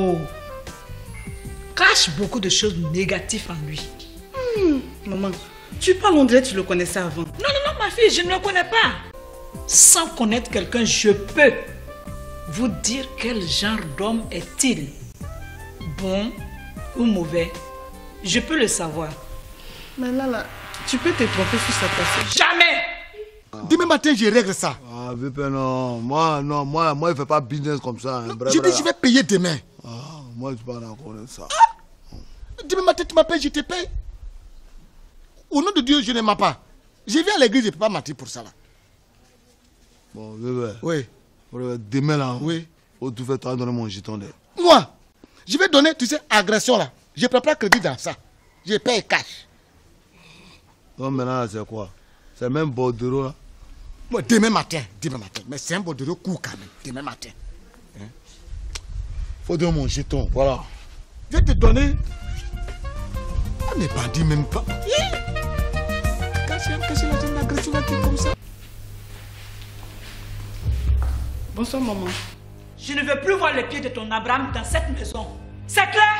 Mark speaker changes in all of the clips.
Speaker 1: mots cachent beaucoup de choses négatives en lui.
Speaker 2: Maman, tu parles, on dirait que tu le connaissais avant.
Speaker 1: Non, non, non, ma fille, je ne le connais pas. Sans connaître quelqu'un, je peux vous dire quel genre d'homme est-il. Bon ou mauvais, je peux le savoir.
Speaker 2: Mais là, tu peux te tromper sur sa personne.
Speaker 1: Jamais!
Speaker 3: Demain matin, je règle ça.
Speaker 4: Ah, non, moi, je ne fais pas business comme ça. Hein.
Speaker 3: Je dis, je vais payer demain.
Speaker 4: Ah, moi, je ne suis pas d'accord avec ça.
Speaker 3: Demain matin, tu m'appelles, je te paye. Au nom de Dieu, je ne mens pas. Je viens à l'église, je ne peux pas mentir pour ça. Là.
Speaker 4: Bon, bébé.
Speaker 3: Oui.
Speaker 4: Demain, là,
Speaker 3: oui.
Speaker 4: Tu fais donner mon jeton.
Speaker 3: Moi, je vais donner, tu sais, agression là. Je ne prends pas crédit dans ça. Je paye cash.
Speaker 4: Donc maintenant, c'est quoi? C'est même bordereau là?
Speaker 3: Bon, demain matin. Mais c'est un bordereau court quand même. Demain matin.
Speaker 4: Faut donner mon jeton, voilà.
Speaker 3: Je vais te donner. On n'est pas dit même pas. Caché une agression là qui est comme ça.
Speaker 2: Bonsoir, maman.
Speaker 1: Je ne veux plus voir les pieds de ton Abraham dans cette maison. C'est clair?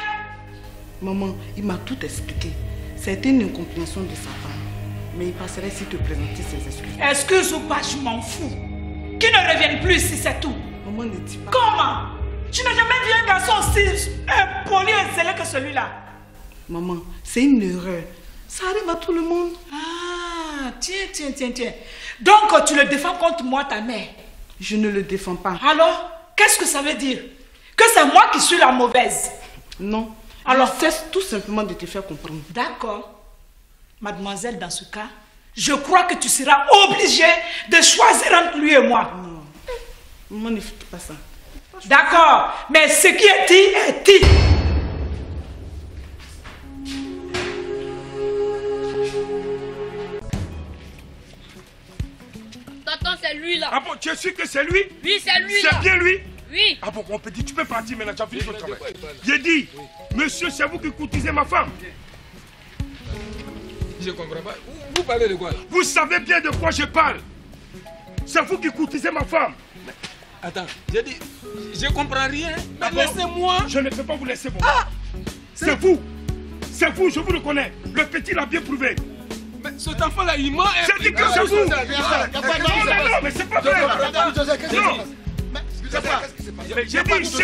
Speaker 2: Maman, il m'a tout expliqué. C'était une incompréhension de sa femme. Mais il passerait si te présenter ses excuses.
Speaker 1: Excuse ou pas, je m'en fous. Qu'il ne revienne plus ici, c'est tout.
Speaker 2: Maman ne dit pas.
Speaker 1: Comment? Tu n'as jamais vu un garçon aussi impoli et zélé que celui-là.
Speaker 2: Maman, c'est une erreur. Ça arrive à tout le monde.
Speaker 1: Ah, tiens. Donc, tu le défends contre moi, ta mère?
Speaker 2: Je ne le défends pas.
Speaker 1: Alors, qu'est-ce que ça veut dire? Que c'est moi qui suis la mauvaise?
Speaker 2: Non.
Speaker 1: Alors,
Speaker 2: cesse tout simplement de te faire comprendre.
Speaker 1: D'accord. Mademoiselle, dans ce cas, je crois que tu seras obligée de choisir entre lui et moi.
Speaker 2: Non. Maman, ne fais pas ça.
Speaker 1: D'accord. Mais ce qui est dit est dit.
Speaker 5: Tonton, c'est lui là.
Speaker 6: Ah bon, tu es sûr que c'est lui?
Speaker 5: Oui, c'est lui là.
Speaker 6: C'est bien lui?
Speaker 5: Oui.
Speaker 6: Ah bon, mon petit, tu peux partir maintenant, tu as fini ton travail. J'ai dit, monsieur, c'est vous qui courtisez ma femme.
Speaker 7: Je comprends pas. Vous parlez de quoi là?
Speaker 6: Vous savez bien de quoi je parle. C'est vous qui courtisez ma femme.
Speaker 7: Attends, j'ai dit, je comprends rien. Mais laissez-moi.
Speaker 6: Je ne peux pas vous laisser, moi. Ah, c'est vous, je vous le connais. Le petit l'a bien prouvé.
Speaker 7: Mais cet enfant-là, il ment.
Speaker 6: J'ai dit que c'est vous. Non, mais c'est pas vrai. Non. J'ai dit,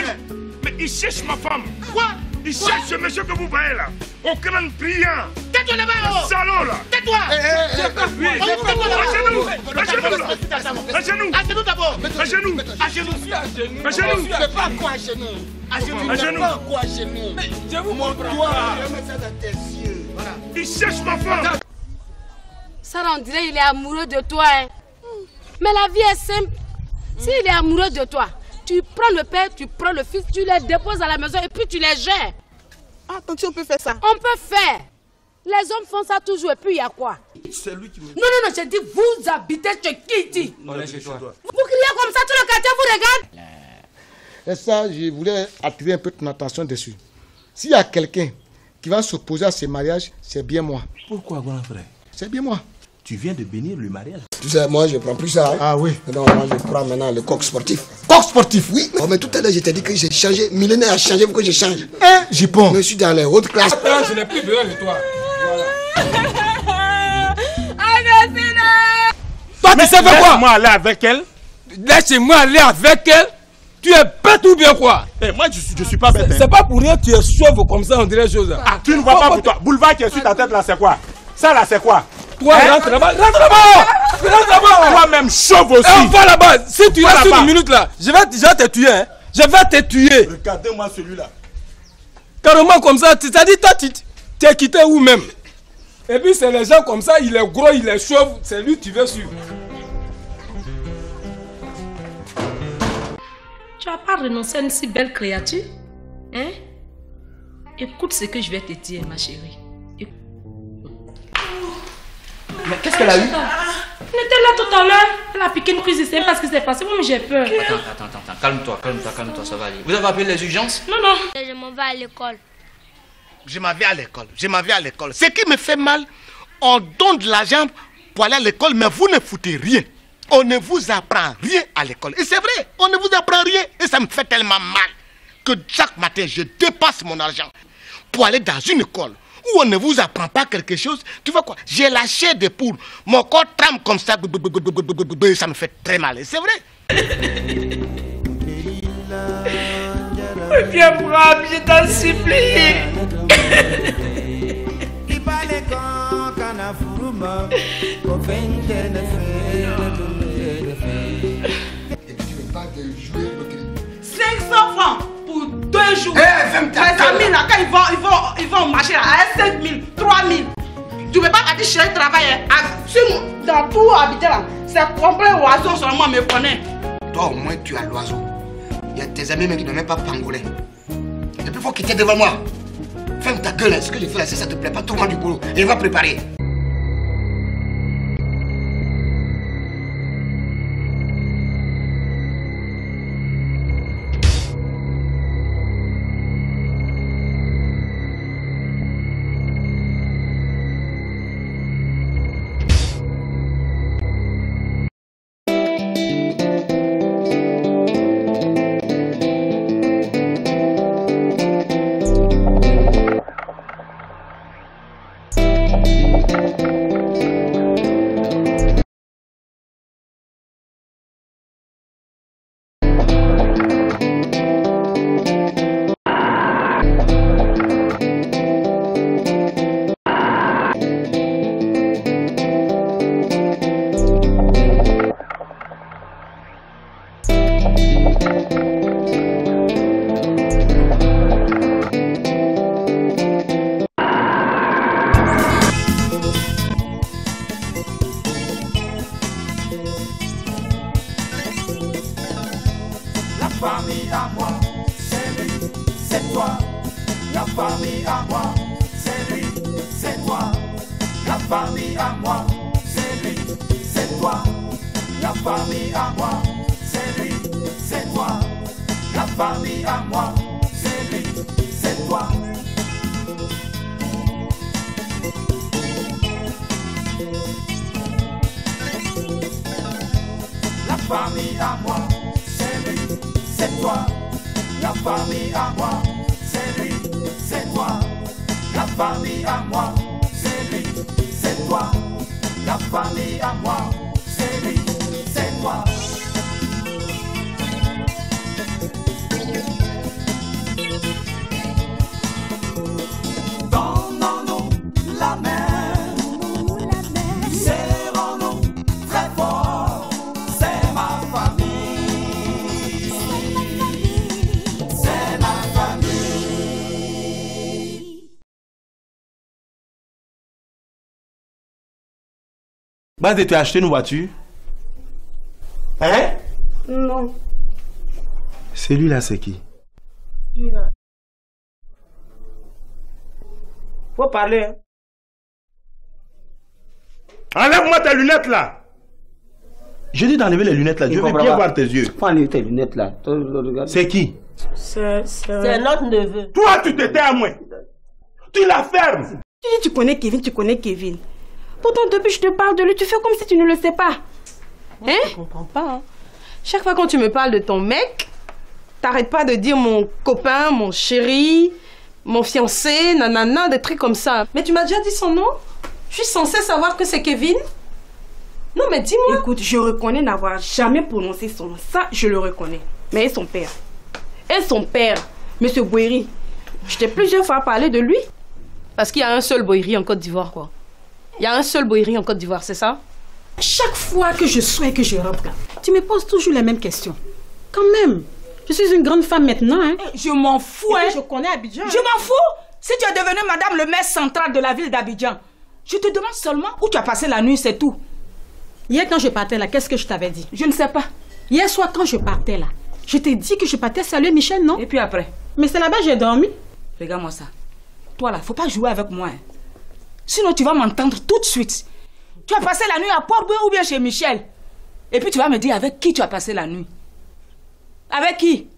Speaker 6: mais il cherche ma femme.
Speaker 3: Quoi?
Speaker 6: Il cherche ce monsieur que vous voyez là. Au crâne brillant.
Speaker 3: Tais-toi là-bas.
Speaker 6: Salaud là.
Speaker 3: Tais-toi.
Speaker 6: À genoux.
Speaker 3: À genoux d'abord.
Speaker 6: À genoux.
Speaker 3: À genoux.
Speaker 6: À genoux.
Speaker 3: Tu fais pas quoi à genoux? À genoux.
Speaker 6: À genoux.
Speaker 3: Pas quoi à genoux?
Speaker 7: Je vous comprends
Speaker 3: pas. Je mets ça dans tes yeux. Voilà.
Speaker 6: Il cherche ma femme.
Speaker 5: Sarah, on dirait qu'il est amoureux de toi. Hein. Mais la vie est simple. S'il est amoureux de toi, tu prends le père, tu prends le fils, tu les déposes à la maison et puis tu les gères.
Speaker 2: Ah, tantôt, on peut faire ça.
Speaker 5: On peut faire. Les hommes font ça toujours et puis il y a quoi?
Speaker 7: C'est lui qui me...
Speaker 5: Non, j'ai dit vous habitez chez Kitty.
Speaker 7: On est chez toi.
Speaker 5: Vous criez comme ça, tout le quartier vous regarde.
Speaker 3: Et ça, je voulais attirer un peu ton attention dessus. S'il y a quelqu'un qui va s'opposer à ce mariage, c'est bien moi.
Speaker 8: Pourquoi, grand frère?
Speaker 3: C'est bien moi.
Speaker 8: Tu viens de bénir le mariage.
Speaker 3: Tu sais, moi, je prends plus ça. Hein? Ah oui. Non, moi, je prends maintenant le coq sportif. Coq sportif, oui. Oh, mais tout à l'heure, je t'ai dit que j'ai changé. Millénaire a changé pour que je change. Hein, j'y pense. Je suis dans les hautes classes.
Speaker 7: Attends, je n'ai plus besoin de toi.
Speaker 8: Toi, tu sais faire quoi?
Speaker 7: Laisse-moi aller avec elle. Laisse-moi aller avec elle. Tu es bête ou bien quoi?
Speaker 8: Moi, je suis pas bête.
Speaker 7: C'est pas pour rien que tu es chauve comme ça, on dirait chose.
Speaker 8: Ah, tu ne vois pas pour toi. Boulevard qui est sur ta tête là, c'est quoi? Ça là, c'est quoi?
Speaker 7: Toi, rentre là-bas, rentre là-bas! Rentre là-bas!
Speaker 8: Toi-même chauve aussi!
Speaker 7: On va là-bas! Si tu restes une minute là, je vais te tuer, hein! Je vais te tuer!
Speaker 8: Regardez-moi celui-là!
Speaker 7: Carrément comme ça, c'est-à-dire toi, tu t'es quitté où même? Et puis c'est les gens comme ça, il est gros, il est chauve, c'est lui que tu veux suivre.
Speaker 9: Tu n'as pas renoncé à une si belle créature? Hein? Écoute ce que je vais te dire, ma chérie.
Speaker 10: Mais qu'est-ce qu'elle a eu?
Speaker 9: Elle était là tout à l'heure. Elle a piqué une prise ici parce que c'est passé. Moi, j'ai peur.
Speaker 10: Attends. Calme-toi, ça va aller. Vous avez appelé les urgences?
Speaker 9: Non.
Speaker 5: Je m'en vais à l'école.
Speaker 3: Je m'en vais à l'école. Ce qui me fait mal, on donne de l'argent pour aller à l'école, mais vous ne foutez rien. On ne vous apprend rien à l'école. Et c'est vrai, on ne vous apprend rien. Et ça me fait tellement mal. que chaque matin, je dépasse mon argent pour aller dans une école où on ne vous apprend pas quelque chose. Tu vois quoi? J'ai lâché des poules. Mon corps tremble comme ça. Ça me fait très mal. C'est vrai.
Speaker 1: Viens brave, je t'en supplie.
Speaker 3: Et puis tu veux pas de jouer loterie.
Speaker 2: 500 francs pour 2 jours.
Speaker 3: Ferme ta
Speaker 2: mes amis là, quand ils vont au marché là, à 5 000, 3 000. Tu ne peux pas partir chercher le travail. Dans tout habiter là, c'est complet oiseau seulement me connaît.
Speaker 3: Toi au moins tu as l'oiseau. Il y a tes amis même qui ne même pas pangolais. Et puis il faut quitter devant moi. Ferme ta gueule, ce que je fais là, si ça te plaît pas, trouve-moi du boulot et va préparer.
Speaker 8: Bande, tu as acheté une voiture? Hein?
Speaker 5: Non.
Speaker 8: Celui-là, c'est qui?
Speaker 5: Celui-là.
Speaker 8: Faut parler. Hein? Enlève-moi tes lunettes là. Je dis d'enlever les lunettes là. Je veux bien voir tes yeux.
Speaker 11: Faut enlever tes lunettes là.
Speaker 8: C'est qui?
Speaker 5: C'est notre neveu.
Speaker 8: Toi, tu te tais à moi. Tu la fermes.
Speaker 2: Tu dis tu connais Kevin, tu connais Kevin. Pourtant, depuis que je te parle de lui, tu fais comme si tu ne le sais pas.
Speaker 5: Hein? Je comprends pas. Hein. Chaque fois quand tu me parles de ton mec, t'arrêtes pas de dire mon copain, mon chéri, mon fiancé, nanana, des trucs comme ça. Mais tu m'as déjà dit son nom? Je suis censée savoir que c'est Kevin? Non, mais dis-moi.
Speaker 2: Écoute, je reconnais n'avoir jamais prononcé son nom. Ça, je le reconnais. Mais et son père? Et son père, Monsieur Boiri. Je t'ai plusieurs fois parlé de lui.
Speaker 5: Parce qu'il y a un seul Boiri en Côte d'Ivoire, quoi. Il y a un seul Boiri en Côte d'Ivoire, c'est ça?
Speaker 2: Chaque fois que je souhaite que je rentre là, tu me poses toujours les mêmes questions. Quand même, je suis une grande femme maintenant, hein.
Speaker 1: Je m'en fous, hein.
Speaker 2: Je connais Abidjan.
Speaker 1: Je m'en fous. Si tu es devenue madame le maire central de la ville d'Abidjan, je te demande seulement où tu as passé la nuit, c'est tout.
Speaker 2: Hier quand je partais là, qu'est-ce que je t'avais dit?
Speaker 1: Je ne sais pas.
Speaker 2: Hier soir quand je partais là, je t'ai dit que je partais saluer Michel, non?
Speaker 1: Et puis après?
Speaker 2: Mais c'est là-bas que j'ai dormi.
Speaker 1: Regarde-moi ça. Toi là, faut pas jouer avec moi, hein. Sinon, tu vas m'entendre tout de suite. Tu as passé la nuit à Port-Boué ou bien chez Michel. Et puis tu vas me dire avec qui tu as passé la nuit. Avec qui?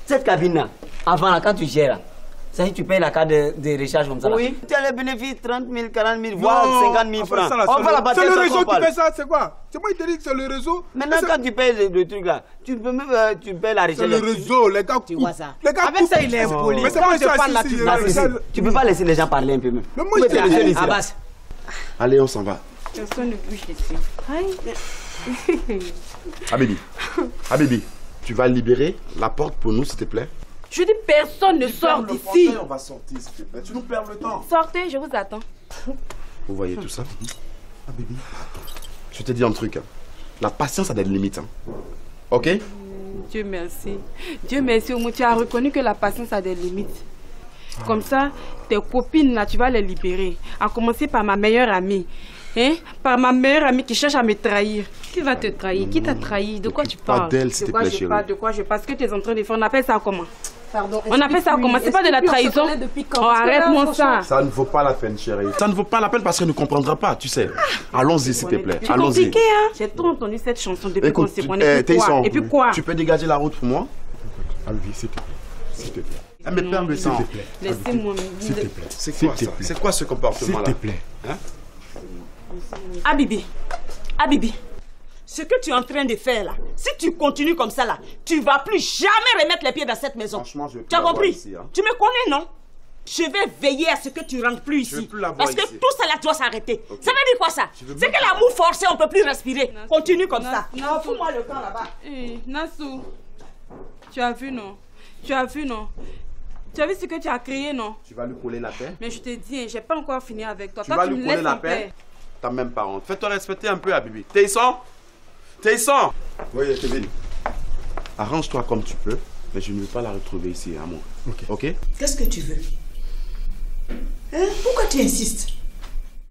Speaker 11: Cette cabine là, avant là, quand tu gères là, Ça tu payes la carte de recharge comme ça. Oui. Tu as les bénéfices 30 000, 40 000, voire 50 000 francs. On va la passer.
Speaker 6: C'est le réseau qui fait ça, c'est quoi? C'est moi qui te dis que c'est le réseau.
Speaker 11: Maintenant, quand tu payes le truc là, tu peux même tu payes la recharge.
Speaker 6: C'est le réseau, les gars.
Speaker 11: Tu vois ça.
Speaker 6: Les gars,
Speaker 11: avec ça, il est impoli.
Speaker 6: Mais c'est pas ça.
Speaker 11: Tu peux pas laisser les gens parler un peu même.
Speaker 6: Mais moi, je te les gens ici.
Speaker 8: Allez, on s'en va.
Speaker 5: Personne ne bouge ici.
Speaker 8: Habibi, tu vas libérer la porte pour nous, s'il te plaît.
Speaker 5: Je dis personne ne sort d'ici.
Speaker 8: On va sortir, s'il te plaît. Tu nous perds le temps.
Speaker 5: Sortez, je vous attends.
Speaker 8: Vous voyez tout ça? Habibi, je te dis un truc. La patience a des limites. Ok?
Speaker 5: Dieu merci. Dieu merci, au moins tu as reconnu que la patience a des limites. Comme ça, tes copines là, tu vas les libérer. À commencer par ma meilleure amie. Hein? Par ma meilleure amie qui cherche à me trahir. Qui va te trahir? Qui t'a trahi? De quoi tu parles?
Speaker 8: Pas d'elle, s'il te plaît, chérie.
Speaker 5: De quoi je parle? Ce que tu es en train de faire, on appelle ça comment? Pardon. On appelle ça comment? C'est pas de la trahison? Oh, arrête-moi ça.
Speaker 8: Ça ne vaut pas la peine, chérie. Ça ne vaut pas la peine parce qu'elle ne comprendra pas, tu sais. Allons-y, s'il te plaît. Allons-y.
Speaker 5: C'est compliqué, hein? J'ai trop entendu cette chanson depuis qu'on s'est connus. Et puis quoi?
Speaker 8: Tu peux dégager la route pour moi? Alvi, s'il te plaît. S'il te plaît. Elle me perd le temps.
Speaker 5: S'il te plaît. Laissez-moi.
Speaker 8: S'il te plaît. C'est quoi ça? C'est quoi ce comportement-là?
Speaker 3: S'il te plaît.
Speaker 8: Hein?
Speaker 12: Habibi, ce que tu es en train de faire là, si tu continues comme ça là, tu vas plus jamais remettre les pieds dans cette maison.
Speaker 8: Franchement, je veux plus
Speaker 12: tu as compris
Speaker 8: ici, hein?
Speaker 12: Tu me connais, non? Je vais veiller à ce que tu rentres plus ici. Parce que tout ça là doit s'arrêter. Okay. Ça veut dire quoi ça? C'est que l'amour forcé, on peut plus respirer. Nassou. Continue comme ça. Non, fous-moi le camp là-bas.
Speaker 5: Nassou, tu as vu, non? Tu as vu, non? Tu as vu ce que tu as créé, non?
Speaker 8: Tu vas lui coller la paix?
Speaker 5: Mais je te dis, j'ai pas encore fini avec toi.
Speaker 8: Tu vas lui coller la paix? T'as même pas honte. Fais-toi respecter un peu, Habibi. T'es ici? Oui, Kevin. Arrange-toi comme tu peux, mais je ne veux pas la retrouver ici, à moi. Ok?
Speaker 12: Qu'est-ce que tu veux? Hein? Pourquoi tu insistes?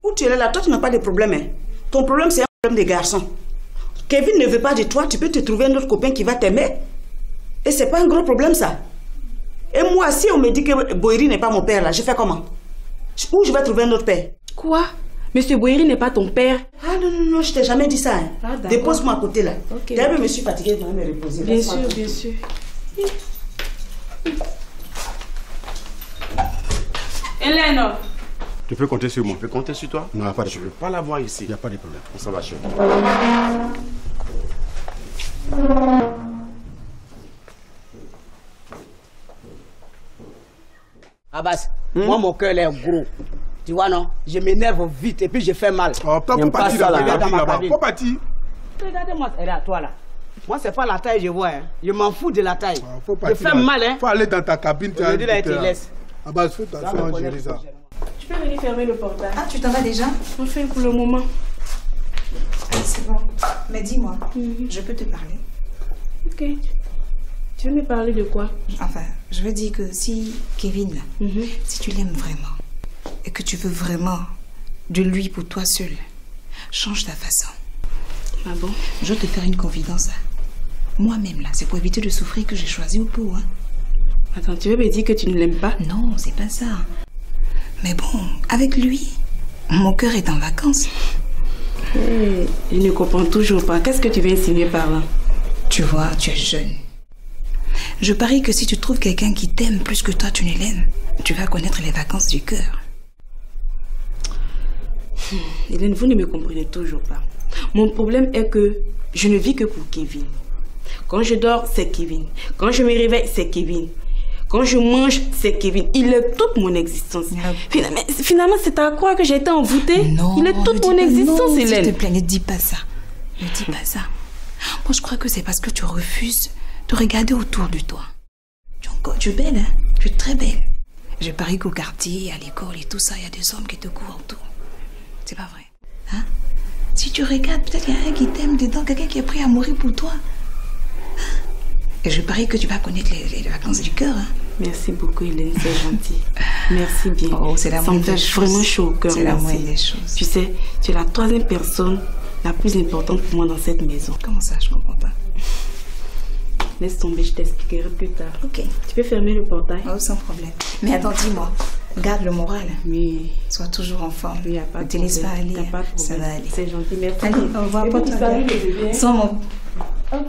Speaker 12: Où tu es là, toi tu n'as pas de problème. Hein? Ton problème c'est un problème de garçon. Kevin ne veut pas de toi, tu peux te trouver un autre copain qui va t'aimer. Et c'est pas un gros problème ça. Et moi, si on me dit que Boiri n'est pas mon père là, je fais comment? Où je vais trouver un autre père?
Speaker 5: Quoi? Monsieur Boiri n'est pas ton père?
Speaker 12: Ah non, je t'ai jamais dit ça. Hein. Ah, dépose-moi à côté là.
Speaker 5: Okay.
Speaker 12: D'ailleurs, je me suis fatiguée, je vais me reposer.
Speaker 5: Bien sûr, bien sûr. Hélène!
Speaker 8: Tu peux compter sur moi. Tu peux compter sur toi? Non, pas de problème. Je ne veux pas la voir ici. Il n'y a pas de problème. On s'en va, chérie.
Speaker 12: Abbas, moi mon cœur est gros. Tu vois non? Je m'énerve vite et puis je fais mal.
Speaker 6: Oh, pas pour partir dans ma cabine. Pas partir.
Speaker 12: Regardez-moi, elle est à toi là. Moi c'est pas la taille je vois. Hein. Je m'en fous de la taille. Je fais mal hein.
Speaker 6: Faut aller dans ta cabine.
Speaker 12: Je dis là, tu laisses.
Speaker 6: Abbas, fais attention à gérer ça.
Speaker 5: Tu peux venir fermer le portail.
Speaker 13: Ah, tu t'en vas déjà?
Speaker 5: Enfin pour le moment.
Speaker 13: Allez, c'est bon. Mais dis-moi, je peux te parler?
Speaker 5: Ok. Tu veux me parler de quoi?
Speaker 13: Enfin, je veux dire que si Kevin, là, si tu l'aimes vraiment et que tu veux vraiment de lui pour toi seul, change ta façon.
Speaker 5: Ah bon?
Speaker 13: Je vais te faire une confidence. Hein. Moi-même, là, c'est pour éviter de souffrir que j'ai choisi au pot. Hein.
Speaker 5: Attends, tu veux me dire que tu ne l'aimes pas?
Speaker 13: Non, c'est pas ça. Mais bon, avec lui, mon cœur est en vacances.
Speaker 5: Hey, je ne comprends toujours pas. Qu'est-ce que tu veux insinuer par là?
Speaker 13: Tu vois, tu es jeune. Je parie que si tu trouves quelqu'un qui t'aime plus que toi tu ne l'aimes, tu vas connaître les vacances du cœur.
Speaker 5: Hélène, vous ne me comprenez toujours pas. Mon problème est que je ne vis que pour Kevin. Quand je dors, c'est Kevin. Quand je me réveille, c'est Kevin. Quand je mange, c'est Kevin. Il est toute mon existence. Finalement, c'est à croire que j'ai été envoûtée. Non, il est toute mon existence, Hélène.
Speaker 13: S'il te plaît, ne dis pas ça. Ne dis pas ça. Moi, je crois que c'est parce que tu refuses de regarder autour de toi. Tu es belle, hein? Tu es très belle. Je parie qu'au quartier, à l'école et tout ça, il y a des hommes qui te courent autour. C'est pas vrai. Hein? Si tu regardes, peut-être qu'il y a un qui t'aime dedans, quelqu'un qui est prêt à mourir pour toi. Et je parie que tu vas connaître les vacances du cœur. Hein?
Speaker 5: Merci beaucoup, Hélène, c'est gentil. Merci bien.
Speaker 13: Oh, c'est la moindre
Speaker 5: des choses. Ça me fait vraiment chaud au cœur.
Speaker 13: C'est la moindre des choses.
Speaker 5: Tu sais, tu es la troisième personne la plus importante pour moi dans cette maison.
Speaker 13: Comment ça? Je comprends pas.
Speaker 5: Laisse tomber, je t'expliquerai plus tard.
Speaker 13: Ok.
Speaker 5: Tu peux fermer le portail?
Speaker 13: Oh, sans problème. Mais attends, dis-moi, garde le moral.
Speaker 5: Oui.
Speaker 13: Sois toujours en forme.
Speaker 5: Il n'y a pas de
Speaker 13: problème. Ne te laisse pas aller.
Speaker 5: T'as pas de problème.
Speaker 13: Ça va aller.
Speaker 5: C'est gentil, merci.
Speaker 13: Allez, au revoir. Porte-toi bien. Sans mon...
Speaker 5: Ok.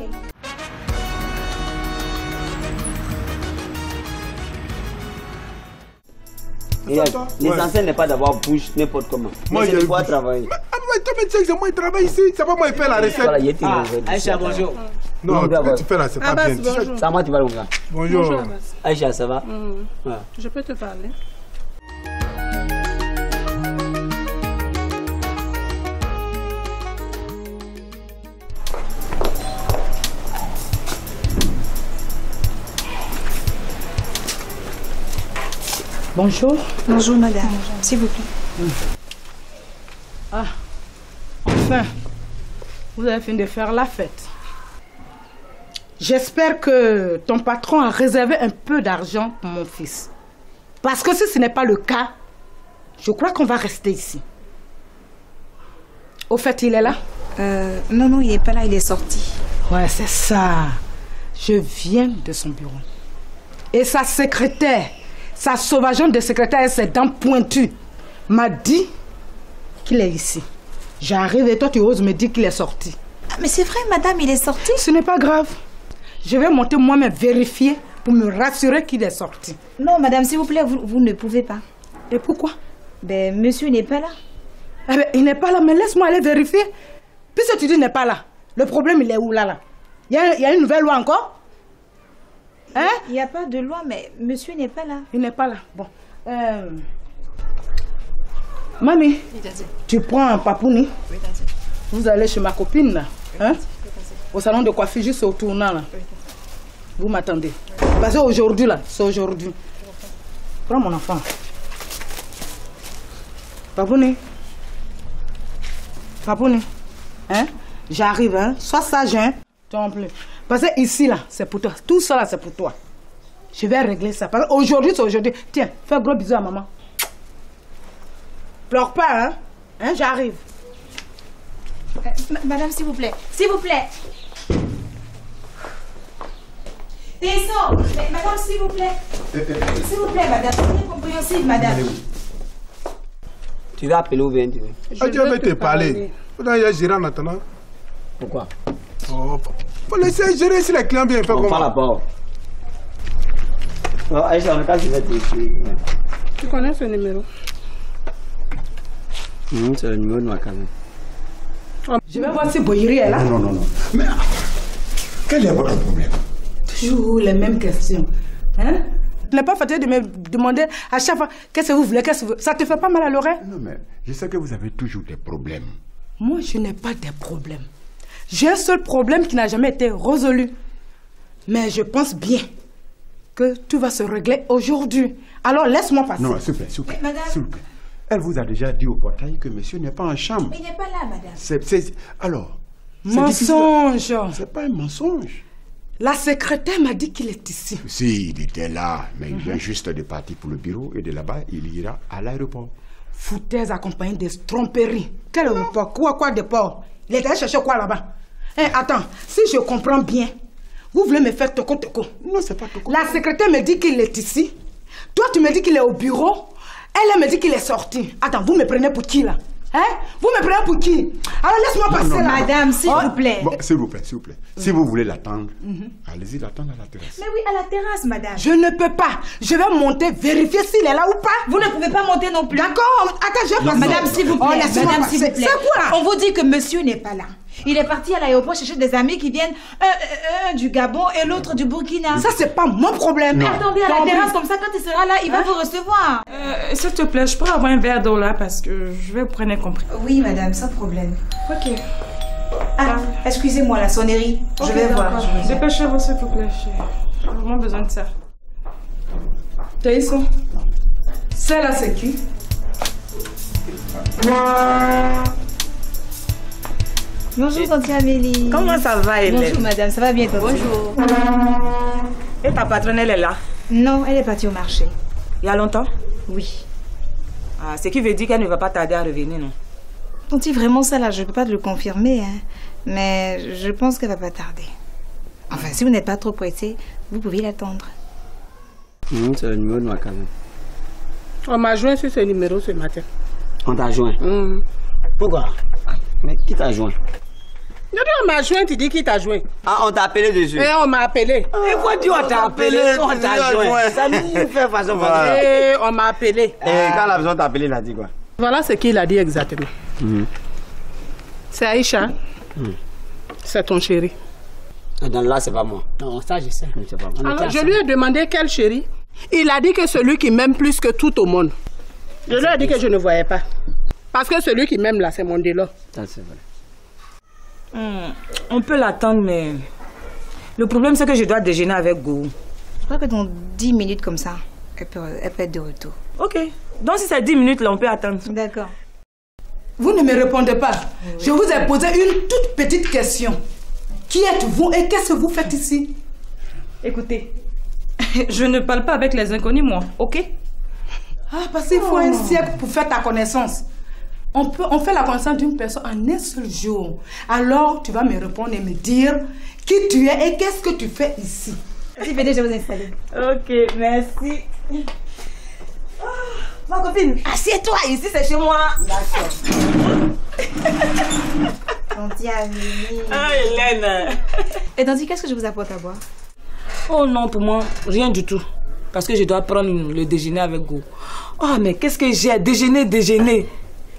Speaker 11: L'essentiel n'est pas d'avoir bouche n'importe comment.
Speaker 6: Moi,
Speaker 11: je dois travailler.
Speaker 6: Mais toi, tu sais que c'est moi qui travaille ici. C'est pas moi qui fais la recette.
Speaker 11: Aïcha, bonjour.
Speaker 6: Non, tu fais la recette.
Speaker 11: Ça va, tu vas le voir.
Speaker 6: Bonjour.
Speaker 11: Aïcha, ça va?
Speaker 5: Je peux te parler? Bonjour.
Speaker 13: Bonjour, madame. S'il vous plaît.
Speaker 5: Ah, enfin, vous avez fini de faire la fête. J'espère que ton patron a réservé un peu d'argent pour mon fils. Parce que si ce n'est pas le cas, je crois qu'on va rester ici. Au fait, il est là?
Speaker 13: Non, il n'est pas là, il est sorti.
Speaker 5: Ouais, c'est ça. Je viens de son bureau. Et sa secrétaire, sa sauvageonne de secrétaire et ses dents pointues m'a dit qu'il est ici. J'arrive et toi tu oses me dire qu'il est sorti.
Speaker 13: Mais c'est vrai, madame, il est sorti.
Speaker 5: Ce n'est pas grave. Je vais monter moi-même vérifier pour me rassurer qu'il est sorti.
Speaker 13: Non, madame, s'il vous plaît, vous ne pouvez pas.
Speaker 5: Et pourquoi?
Speaker 13: Ben, monsieur n'est pas là.
Speaker 5: Eh ben, il n'est pas là, mais laisse-moi aller vérifier. Puisque tu dis qu'il n'est pas là, le problème il est où là? Il y a une nouvelle loi encore? Hein?
Speaker 13: Il n'y a pas de loi, mais monsieur n'est pas là.
Speaker 5: Il n'est pas là. Bon. Mamie, tu prends un papouni.
Speaker 13: Oui,
Speaker 5: vous allez chez ma copine là. Hein? Au salon de coiffure, juste au tournant là. Vous m'attendez. Parce qu'aujourd'hui là, c'est aujourd'hui. Prends mon enfant. Papouni. Papouni. Hein? J'arrive, hein? Sois sage, hein? T'en plus. Parce que ici, là, c'est pour toi. Tout ça, là, c'est pour toi. Je vais régler ça. Parce qu'aujourd'hui, c'est aujourd'hui. Tiens, fais un gros bisou à maman. Pleure pas, hein? Hein, j'arrive.
Speaker 13: Madame, s'il vous plaît. S'il vous plaît. Descends. Madame, s'il vous plaît. S'il vous plaît, madame. Soyez compréhensive, madame.
Speaker 11: Tu vas appeler ou bien tu veux?
Speaker 6: Je vais te parler. Il y a gérant maintenant.
Speaker 11: Pourquoi?
Speaker 6: Oh, faut laisser gérer si les clients viennent faire comment?
Speaker 11: On parle à part. Oh, Aïcha, on je vais te dire.
Speaker 5: Tu connais ce numéro?
Speaker 11: C'est le numéro de ma case.
Speaker 5: Je vais voir si Boyiri est là.
Speaker 6: Non. Mais quel est votre problème?
Speaker 5: Toujours les mêmes questions. Hein? Tu n'es pas fatigué de me demander à chaque fois qu'est-ce que vous voulez, qu'est-ce que vous voulez. Ça te fait pas mal à l'oreille?
Speaker 6: Non, mais je sais que vous avez toujours des problèmes.
Speaker 5: Moi, je n'ai pas de problème. J'ai un seul problème qui n'a jamais été résolu. Mais je pense bien que tout va se régler aujourd'hui. Alors, laisse-moi passer.
Speaker 6: Non, s'il vous plaît.
Speaker 13: Madame...
Speaker 6: S'il vous plaît. Elle vous a déjà dit au portail que monsieur n'est pas en chambre.
Speaker 13: Il n'est pas là, madame.
Speaker 6: Alors,
Speaker 5: mensonge.
Speaker 6: C'est pas un mensonge.
Speaker 5: La secrétaire m'a dit qu'il est ici.
Speaker 6: Si, il était là, mais il vient juste de partir pour le bureau et de là-bas, il ira à l'aéroport.
Speaker 5: Foutaise accompagnée de tromperies. Quel aéroport? Quoi de port? Il est allé chercher quoi là-bas? Attends, si je comprends bien, vous voulez me faire toco.
Speaker 6: Non, c'est pas toco.
Speaker 5: La secrétaire me dit qu'il est ici. Toi, tu me dis qu'il est au bureau. Elle me dit qu'il est sorti. Attends, vous me prenez pour qui là? Hein? Vous me prenez pour qui? Alors laisse-moi passer là.
Speaker 13: Madame, s'il vous plaît.
Speaker 6: Bon, s'il vous plaît. Si vous voulez l'attendre, allez-y l'attendre à la terrasse.
Speaker 13: Mais oui, à la terrasse, madame.
Speaker 5: Je ne peux pas. Je vais monter, vérifier s'il est là ou pas.
Speaker 13: Vous ne pouvez pas monter non plus.
Speaker 5: D'accord. Attends, je vais passer.
Speaker 13: Madame, s'il vous plaît. Madame, s'il vous plaît.
Speaker 5: C'est quoi?
Speaker 13: On vous dit que monsieur n'est pas là. Il est parti à l'aéroport chercher des amis qui viennent, un du Gabon et l'autre du Burkina.
Speaker 5: Ça, c'est pas mon problème.
Speaker 13: Mais attendez à la terrasse, comme ça, quand il sera là, il va vous recevoir.
Speaker 14: S'il te plaît, je pourrais avoir un verre d'eau là parce que je vais vous prendre compris.
Speaker 13: Oui, madame, sans problème.
Speaker 14: Ok.
Speaker 13: Ah, excusez-moi, la sonnerie. Je vais voir.
Speaker 14: Dépêchez-vous, s'il vous plaît. J'ai vraiment besoin de ça.
Speaker 5: Taïson, c'est la sécu.
Speaker 13: Bonjour, tante Amélie.
Speaker 12: Comment ça va, Hélène?
Speaker 13: Bonjour, madame. Ça va bien, tante?
Speaker 12: Bonjour. Et ta patronne, elle est là?
Speaker 13: Non, elle est partie au marché.
Speaker 12: Il y a longtemps?
Speaker 13: Oui.
Speaker 12: Ah, ce qui veut dire qu'elle ne va pas tarder à revenir, non?
Speaker 13: Tante, vraiment ça là, je ne peux pas te le confirmer, hein. Mais je pense qu'elle va pas tarder. Enfin, si vous n'êtes pas trop pressé, vous pouvez l'attendre.
Speaker 11: C'est le numéro de ma case.
Speaker 5: On m'a joint sur ce numéro ce matin.
Speaker 11: On t'a joint? Pourquoi? Mais qui t'a joint?
Speaker 2: Je dis on m'a joint, tu dis qui t'a joint?
Speaker 11: Ah, on t'a appelé dessus.
Speaker 2: Eh, on m'a appelé.
Speaker 11: Et quoi dire on t'a appelé? On t'a joint. Ça nous fait façon.
Speaker 2: Eh, on m'a appelé.
Speaker 11: Et quand la personne t'a appelé, il a dit quoi?
Speaker 2: Voilà ce qu'il a dit exactement. C'est Aïcha. C'est ton chéri.
Speaker 11: Non, là, c'est pas moi.
Speaker 2: Non, ça je sais.
Speaker 11: C'est pas moi.
Speaker 2: Alors, je lui ai demandé quel chéri. Il a dit que celui qui m'aime plus que tout au monde. Je lui ai dit que je ne voyais pas. Parce que celui qui m'aime là, c'est mon délo.
Speaker 11: Ça, c'est vrai.
Speaker 14: On peut l'attendre, mais le problème c'est que je dois déjeuner avec Go.
Speaker 13: Je crois que dans 10 minutes comme ça, elle peut être de retour.
Speaker 14: Ok. Donc si c'est 10 minutes là, on peut attendre.
Speaker 13: D'accord.
Speaker 12: Vous ne me répondez pas. Oui. Je vous ai posé une toute petite question. Qui êtes-vous et qu'est-ce que vous faites ici?
Speaker 14: Écoutez, je ne parle pas avec les inconnus, moi, ok?
Speaker 12: Ah, parce qu'il faut un siècle pour faire ta connaissance. On fait la connaissance d'une personne en un seul jour. Alors, tu vas me répondre et me dire qui tu es et qu'est-ce que tu fais ici.
Speaker 13: Si, venez, je vais vous installer.
Speaker 14: Ok, merci.
Speaker 12: Oh, ma copine, assieds-toi ici, c'est chez moi.
Speaker 13: D'accord. Tanti a venu.
Speaker 14: Ah, Hélène.
Speaker 13: Et Tanti, qu'est-ce que je vous apporte à boire?
Speaker 14: Oh non, pour moi, rien du tout. Parce que je dois prendre le déjeuner avec Go. Oh, mais qu'est-ce que j'ai? Déjeuner.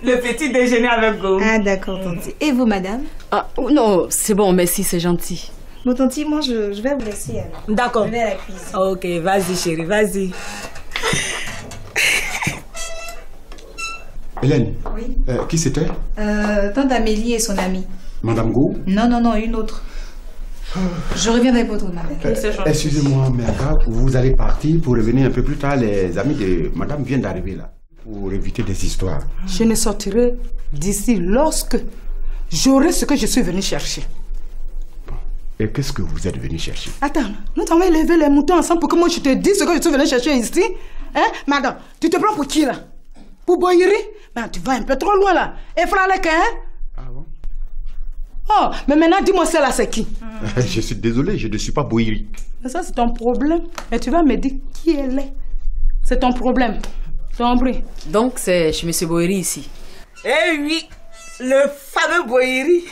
Speaker 14: Le petit déjeuner avec Go.
Speaker 13: Ah, d'accord, Tanti. Et vous, madame?
Speaker 15: Ah, non, c'est bon, merci, c'est gentil.
Speaker 13: Bon, Tanti, moi, je vais vous laisser alors.
Speaker 14: D'accord.
Speaker 13: Je vais à la cuisine.
Speaker 14: Ok, vas-y, chérie, vas-y.
Speaker 16: Hélène,
Speaker 13: oui.
Speaker 16: Qui c'était?
Speaker 13: Tante Amélie et son amie.
Speaker 16: Madame Go?
Speaker 13: Non, une autre. Je reviendrai pour toi, madame.
Speaker 16: Excusez-moi, mais vous allez partir pour revenir un peu plus tard. Les amis de madame viennent d'arriver là. Pour éviter des histoires.
Speaker 12: Je ne sortirai d'ici lorsque j'aurai ce que je suis venu chercher.
Speaker 16: Bon. Et qu'est-ce que vous êtes venu chercher?
Speaker 12: Attends, nous avons élevé les moutons ensemble pour que moi je te dise ce que je suis venu chercher ici. Hein, madame, tu te prends pour qui là? Pour Boyeri? Ben, tu vas un peu trop loin là. Et Fralek, hein?
Speaker 16: Ah bon?
Speaker 12: Oh, mais maintenant dis-moi celle-là c'est qui?
Speaker 16: Je suis désolé, je ne suis pas Boyeri.
Speaker 12: Mais ça c'est ton problème. Et tu vas me dire qui elle est. C'est ton problème.
Speaker 15: Donc c'est chez M. Boyeri ici.
Speaker 14: Eh oui, le fameux Boyeri.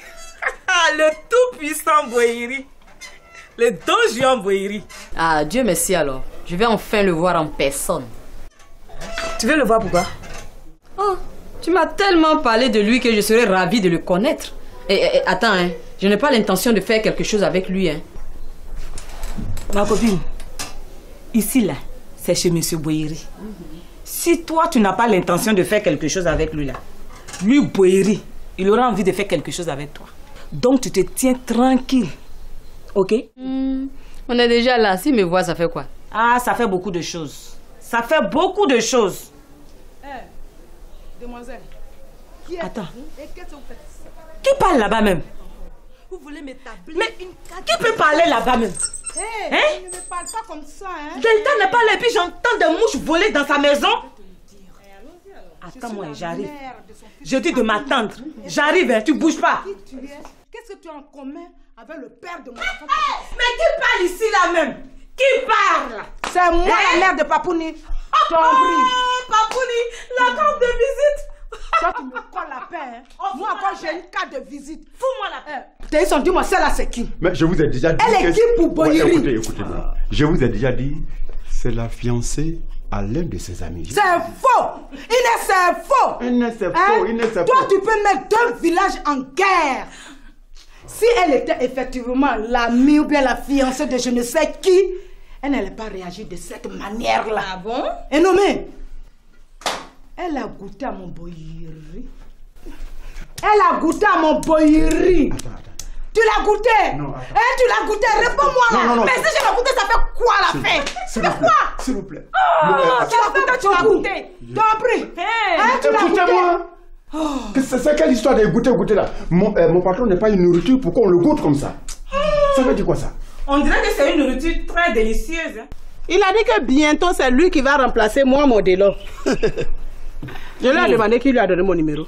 Speaker 14: Le tout-puissant Boyeri. Le Don Juan Boyeri.
Speaker 15: Ah, Dieu merci alors. Je vais enfin le voir en personne.
Speaker 14: Tu veux le voir pourquoi?
Speaker 15: Oh, tu m'as tellement parlé de lui que je serais ravie de le connaître. Et attends, hein, je n'ai pas l'intention de faire quelque chose avec lui. Hein.
Speaker 14: Ma copine, ici là, c'est chez M. Boyeri. Si toi, tu n'as pas l'intention de faire quelque chose avec lui là, lui, Boyeri, il aura envie de faire quelque chose avec toi. Donc, tu te tiens tranquille. Ok?
Speaker 15: On est déjà là. S'il me voit, ça fait quoi?
Speaker 14: Ah, ça fait beaucoup de choses. Ça fait beaucoup de choses.
Speaker 12: Demoiselle,
Speaker 14: qui est attends.
Speaker 12: Et qu'est-ce que vous faites?
Speaker 14: Qui parle là-bas même?
Speaker 12: Vous voulez m'établir?
Speaker 14: Mais qui peut parler là-bas même?
Speaker 12: Hey, hein? Ne me parle pas comme ça, hein?
Speaker 14: Delta n'est pas là et puis j'entends des mouches voler dans sa maison. Attends-moi, j'arrive. Je dis de m'attendre. J'arrive, hein, tu bouges pas.
Speaker 12: Qui tu es? Qu'est-ce que tu as en commun avec le père de mon enfant?
Speaker 14: Hey, mais qui parle ici là même? Qui parle?
Speaker 12: C'est moi la mère de Papouni.
Speaker 14: Papouni, la carte de visite.
Speaker 12: Toi, tu me colles la paix, hein? Moi, quand j'ai une carte de visite.
Speaker 14: Fous-moi la paix.
Speaker 12: T'es dis-moi, celle-là, c'est qui?
Speaker 16: Mais je vous ai déjà dit.
Speaker 12: Elle est qui pour Boyeri?
Speaker 16: Écoutez-moi. Je vous ai déjà dit, c'est la fiancée à l'un de ses amis.
Speaker 12: C'est faux! Inès, c'est faux! Toi, tu peux mettre deux villages en guerre. Si elle était effectivement l'amie ou bien la fiancée de je ne sais qui, elle n'allait pas réagir de cette manière-là.
Speaker 14: Ah bon?
Speaker 12: Et non, mais elle a goûté à mon Boyeri. Elle a goûté à mon Boyeri. Tu l'as goûté?
Speaker 16: Non.
Speaker 12: Tu l'as goûté? Réponds-moi là.
Speaker 16: Non,
Speaker 12: mais si je l'ai goûté, ça fait quoi la fin?
Speaker 16: C'est quoi? S'il vous plaît.
Speaker 12: Tu l'as goûté. T'en prie. Tu l'as goûté.
Speaker 16: C'est quelle histoire de goûter là? Mon patron n'est pas une nourriture, pourquoi on le goûte comme ça? Ça veut dire quoi ça?
Speaker 14: On dirait que c'est une nourriture très délicieuse. Hein?
Speaker 2: Il a dit que bientôt c'est lui qui va remplacer moi, Modelo. Je lui ai demandé qui lui a donné mon numéro.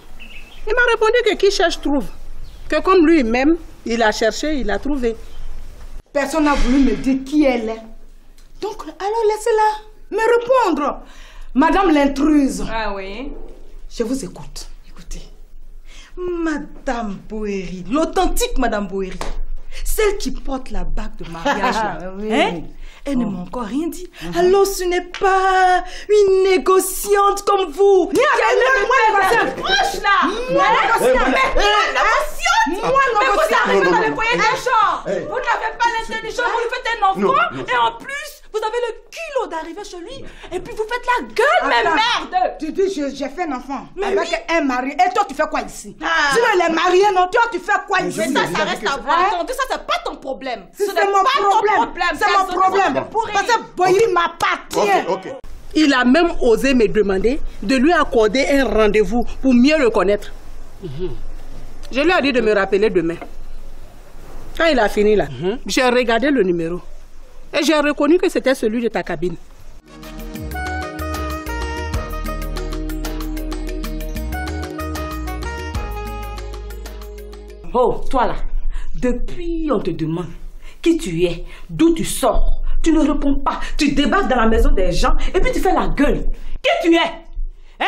Speaker 2: Il m'a répondu que qui cherche trouve. Que comme lui-même, il a cherché, il a trouvé.
Speaker 12: Personne n'a voulu me dire qui elle est. Donc, alors laissez-la me répondre. Madame l'intruse.
Speaker 14: Ah oui?
Speaker 12: Je vous écoute.
Speaker 14: Écoutez.
Speaker 17: Madame Boéry, l'authentique Madame Boéry. Celle qui porte la bague de mariage là.
Speaker 14: Oui.
Speaker 17: Hein? Elle ne m'a encore rien dit. Alors ce n'est pas une négociante comme vous.
Speaker 14: Moi, proche là. Moi, négociante. Moi, mais vous arrivez dans les foyers d'argent. Vous n'avez pas l'intelligence, vous faites un enfant et en plus, vous avez le culot d'arriver chez lui et puis vous faites la gueule, mais merde.
Speaker 2: Tu dis j'ai fait un enfant avec un mari. Et toi, tu fais quoi ici? Sinon, elle est mariée, non? Toi, tu fais quoi ici?
Speaker 17: Mais ça reste à voir. Attendez, ça, c'est pas ton problème.
Speaker 2: C'est mon problème. C'est mon problème. Parce que Boyri m'appartient. Il a même osé me demander de lui accorder un rendez-vous pour mieux le connaître. Je lui ai dit de me rappeler demain. Quand il a fini là, j'ai regardé le numéro. Et j'ai reconnu que c'était celui de ta cabine.
Speaker 14: Oh, toi là, depuis on te demande qui tu es, d'où tu sors, tu ne réponds pas, tu débarques dans la maison des gens et puis tu fais la gueule. Qui tu es? Hein?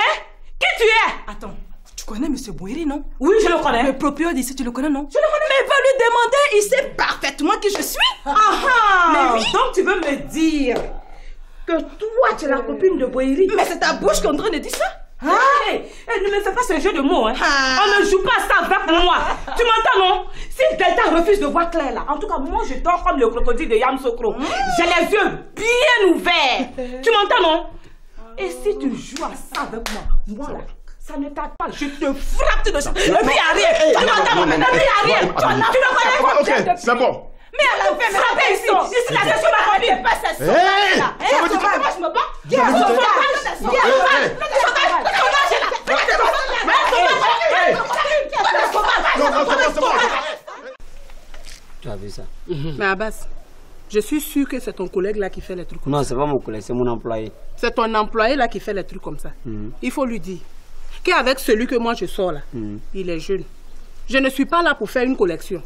Speaker 14: Qui tu es?
Speaker 17: Attends, tu connais M. Boéry, non?
Speaker 14: Oui, je le connais.
Speaker 17: Le proprio d'ici, tu le connais, non?
Speaker 14: Je le connais.
Speaker 17: Mais va lui demander, il sait parfaitement qui je suis.
Speaker 14: Mais oui. Donc tu veux me dire que toi tu es la copine de Boéry?
Speaker 17: Mais c'est ta bouche qui est en train de dire ça.
Speaker 14: Hey, ne me fais pas ce jeu de mots, hein. On ne joue pas à ça avec moi. Tu m'entends, non? Si Delta refuse de voir clair là, en tout cas moi je dors comme le crocodile de Yamsokro. J'ai les yeux bien ouverts. Tu m'entends, non? Et si tu joues à ça avec moi là, ça ne t'aide pas. Je te frappe tout de suite. Et puis rien. Tu m'entends, non? Et puis rien. Tu me connais.
Speaker 8: Ok, c'est bon.
Speaker 14: Mais elle a fait frapper ici. Ici là, c'est sur ma copine. Pas ça. Moi je me bats.
Speaker 11: Tu as vu ça?
Speaker 2: Mais Abbas, je suis sûr que c'est ton collègue là qui fait les trucs.
Speaker 11: Non, c'est pas mon collègue, c'est mon employé.
Speaker 2: C'est ton employé là qui fait les trucs comme ça. Il faut lui dire qu'avec celui que moi je sors là, il est jeune. Je ne suis pas là pour faire une collection.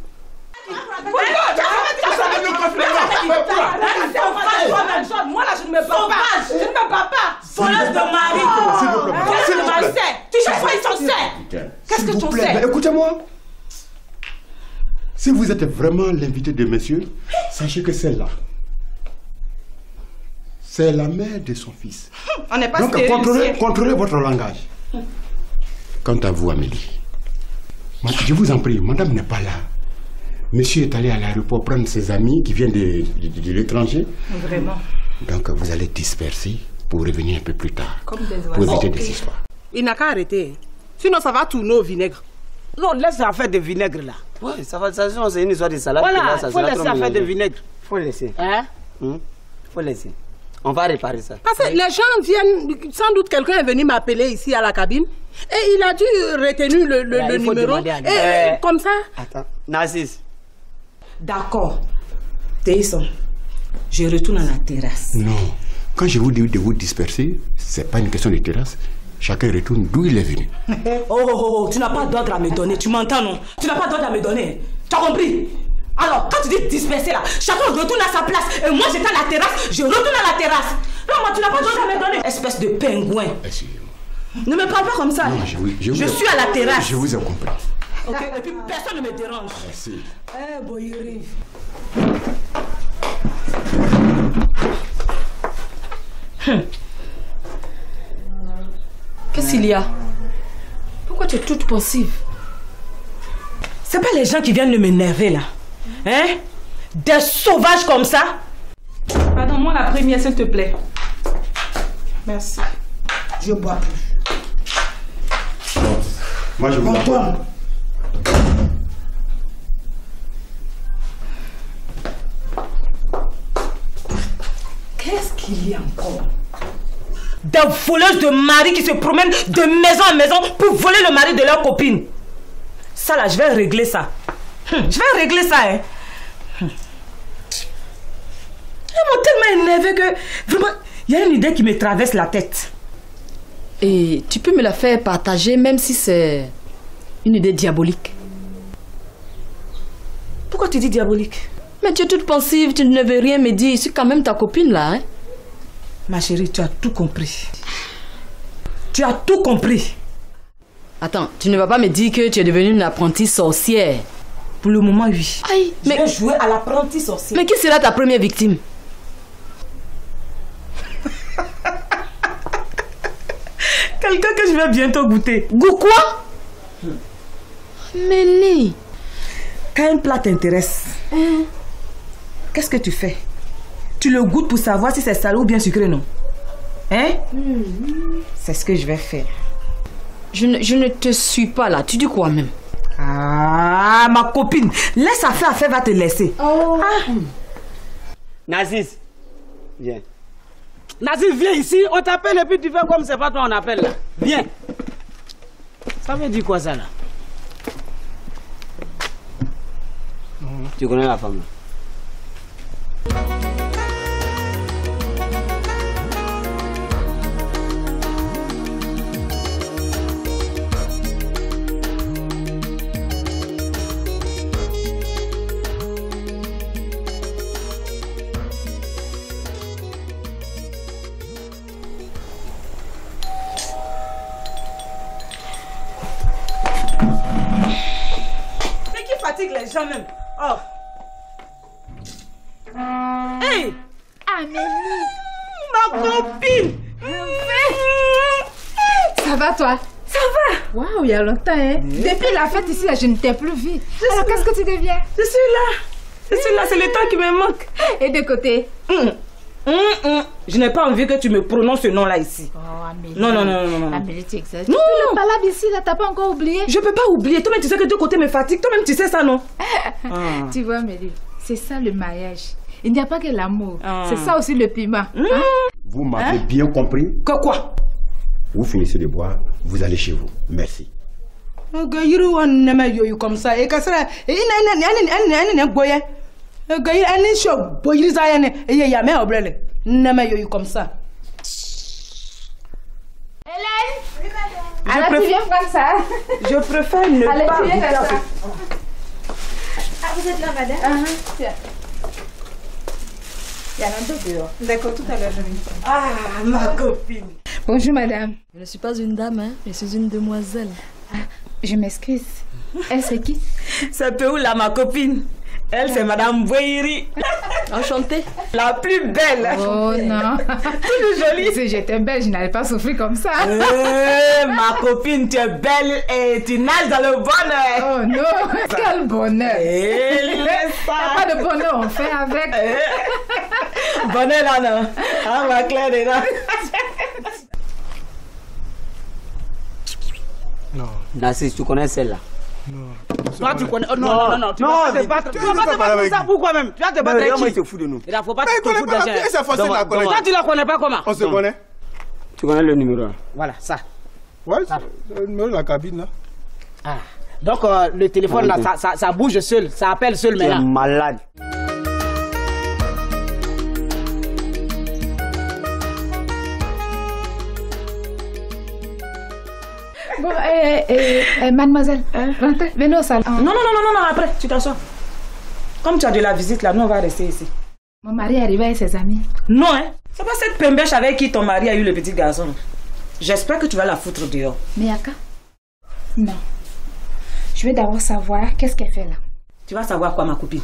Speaker 14: Moi là je ne me bats pas. Je ne me bats pas. Voleuse de mari. Qu'est-ce que tu sais? Tu cherches pas, ils s'en sert. Qu'est-ce que tu sais?
Speaker 16: Écoutez-moi. Si vous êtes vraiment l'invité de monsieur, sachez que celle-là, c'est la mère de son fils.
Speaker 17: On n'est pas
Speaker 16: donc contrôlez votre langage. Quant à vous, Amélie, je vous en prie, madame n'est pas là. Monsieur est allé à l'aéroport prendre ses amis qui viennent de l'étranger.
Speaker 14: Vraiment.
Speaker 16: Donc vous allez disperser pour revenir un peu plus tard.
Speaker 2: Comme des
Speaker 16: pour éviter des histoires.
Speaker 2: Il n'a qu'à arrêter. Sinon ça va tourner au vinaigre.
Speaker 11: Non, laisse la faire de vinaigre là. Oui, ça va, c'est une histoire de salade.
Speaker 2: Voilà,
Speaker 11: il
Speaker 2: faut laisser la faire de
Speaker 11: vinaigre. Faut laisser. Hein? Faut laisser. On va réparer ça.
Speaker 2: Parce que les gens viennent, sans doute quelqu'un est venu m'appeler ici à la cabine et il a dû retenir le numéro. Et comme ça.
Speaker 11: Attends, Narcisse.
Speaker 14: D'accord. Théison, je retourne à la terrasse.
Speaker 16: Non. Quand je vous dis de vous disperser, c'est pas une question de terrasse. Chacun retourne d'où il est venu.
Speaker 14: Oh, tu n'as pas d'ordre à me donner. Tu m'entends, non? Tu n'as pas d'ordre à me donner. Tu as compris? Alors, quand tu dis disperser là, chacun retourne à sa place. Et moi, j'étais à la terrasse, je retourne à la terrasse. Non, moi, tu n'as pas d'ordre à me donner. Espèce de pingouin. Ne me parle pas comme ça.
Speaker 16: Non,
Speaker 14: je suis à la terrasse.
Speaker 16: Je vous ai compris.
Speaker 14: Ok, et puis personne ne me dérange.
Speaker 16: Merci.
Speaker 14: Eh, Boyeri. Qu'est-ce qu'il y a? Pourquoi tu es toute pensive? C'est pas les gens qui viennent de m'énerver là. Hein? Des sauvages comme ça? Pardon-moi la première, s'il te plaît.
Speaker 2: Merci. Je bois plus.
Speaker 16: Moi, je vous l'attends.
Speaker 14: Qu'est-ce qu'il y a encore? Des voleuses de mari qui se promènent de maison en maison pour voler le mari de leur copine. Ça là, je vais régler ça. Je vais régler ça, hein. Ils m'ont tellement énervé que vraiment, il y a une idée qui me traverse la tête.
Speaker 15: Et tu peux me la faire partager même si c'est une idée diabolique.
Speaker 14: Pourquoi tu dis diabolique?
Speaker 15: Mais tu es toute pensive, tu ne veux rien me dire. Je suis quand même ta copine là, hein.
Speaker 14: Ma chérie, tu as tout compris. Tu as tout compris.
Speaker 15: Attends, tu ne vas pas me dire que tu es devenue une apprentie sorcière?
Speaker 14: Pour le moment, oui.
Speaker 15: Aïe,
Speaker 14: mais... Je vais jouer à l'apprentie sorcière.
Speaker 15: Mais qui sera ta première victime?
Speaker 14: Quelqu'un que je vais bientôt goûter.
Speaker 15: Goût quoi? Mélie.
Speaker 14: Quand un plat t'intéresse, qu'est-ce que tu fais? Tu le goûtes pour savoir si c'est salé ou bien sucré, non? Hein? C'est ce que je vais faire.
Speaker 15: Je ne te suis pas là. Tu dis quoi même?
Speaker 14: Ah, ma copine. Laisse affaire va te laisser.
Speaker 11: Oh. Ah. Nazis, viens.
Speaker 2: Nazis, viens ici. On t'appelle et puis tu fais comme c'est pas toi on appelle là. Viens. Ça veut dire quoi ça là?
Speaker 11: Tu connais la femme là?
Speaker 2: Les gens même. Oh. Hey!
Speaker 13: Amélie!
Speaker 2: Ma copine!
Speaker 13: Ça va toi? Ça va? Waouh, il y a longtemps, hein? Depuis la fête ici, là, je ne t'ai plus vu. Alors, qu'est-ce que tu deviens?
Speaker 2: Je suis là. Je suis là, c'est le temps qui me manque.
Speaker 13: Et de côté?
Speaker 2: Je n'ai pas envie que tu me prononces ce nom-là ici.
Speaker 13: Oh, Amélie.
Speaker 2: Non.
Speaker 13: Amélie, tu exagères.
Speaker 2: Non.
Speaker 13: Le palabre ici, là, t'as pas encore oublié?
Speaker 2: Je peux pas oublier. Toi-même, tu sais que de côté me fatigue. Toi-même, tu sais ça, non?
Speaker 13: Tu vois, Amélie, c'est ça le mariage. Il n'y a pas que l'amour. C'est ça aussi le piment.
Speaker 16: Vous m'avez bien compris?
Speaker 2: Que quoi?
Speaker 16: Vous finissez de boire, vous allez chez vous. Merci.
Speaker 2: Comme ça. Et que ça, comme ça.
Speaker 13: Hélène! Alors tu viens prendre ça?
Speaker 2: Je préfère ne
Speaker 13: allez,
Speaker 2: pas
Speaker 13: viens
Speaker 2: goûter
Speaker 13: ça.
Speaker 2: à ce...
Speaker 13: Ah, vous êtes là, madame? Tiens. Il y en a deux dehors.
Speaker 2: D'accord, tout à l'heure, je viens. Ah, ma copine.
Speaker 13: Bonjour, madame.
Speaker 15: Je ne suis pas une dame, hein. Je suis une demoiselle.
Speaker 13: Ah, je m'excuse. Elle, c'est qui?
Speaker 2: C'est Péou, là, ma copine. Elle, c'est Madame Boiri.
Speaker 15: Enchantée.
Speaker 2: La plus belle.
Speaker 13: Oh non.
Speaker 2: Toute jolie.
Speaker 13: Si j'étais belle, je n'allais pas souffrir comme ça.
Speaker 2: Ma copine, tu es belle et tu nages dans le bonheur.
Speaker 13: Oh non. Quel bonheur.
Speaker 2: Il
Speaker 13: n'y a pas de bonheur, on fait avec.
Speaker 2: Bonheur là, non. Ah, ma Claire est là.
Speaker 11: Non. Nassis, tu connais celle-là?
Speaker 2: Non. Toi, tu connais. Non. Tu vas te battre. Tu vas pas te battre avec ça. Pourquoi même? Tu vas te battre avec qui?
Speaker 11: Il se fout de nous.
Speaker 2: Il ne faut pas te foutre d'argent. Toi, tu la connais pas comment?
Speaker 4: On se connaît.
Speaker 11: Tu connais le numéro?
Speaker 2: Voilà, ça.
Speaker 4: Ouais, c'est le numéro de la cabine là.
Speaker 2: Ah. Donc, le téléphone là, ça bouge seul. Ça appelle seul maintenant.
Speaker 11: Tu es malade.
Speaker 13: Bon, mademoiselle, rentrez, venez au salon.
Speaker 2: Non, après, tu t'assois. Comme tu as de la visite là, nous on va rester ici.
Speaker 13: Mon mari est arrivé avec ses amis.
Speaker 2: Non, hein. C'est pas cette pembèche avec qui ton mari a eu le petit garçon. J'espère que tu vas la foutre dehors.
Speaker 13: Miyaka? Non. Je veux d'abord savoir qu'est-ce qu'elle fait là.
Speaker 2: Tu vas savoir quoi, ma copine?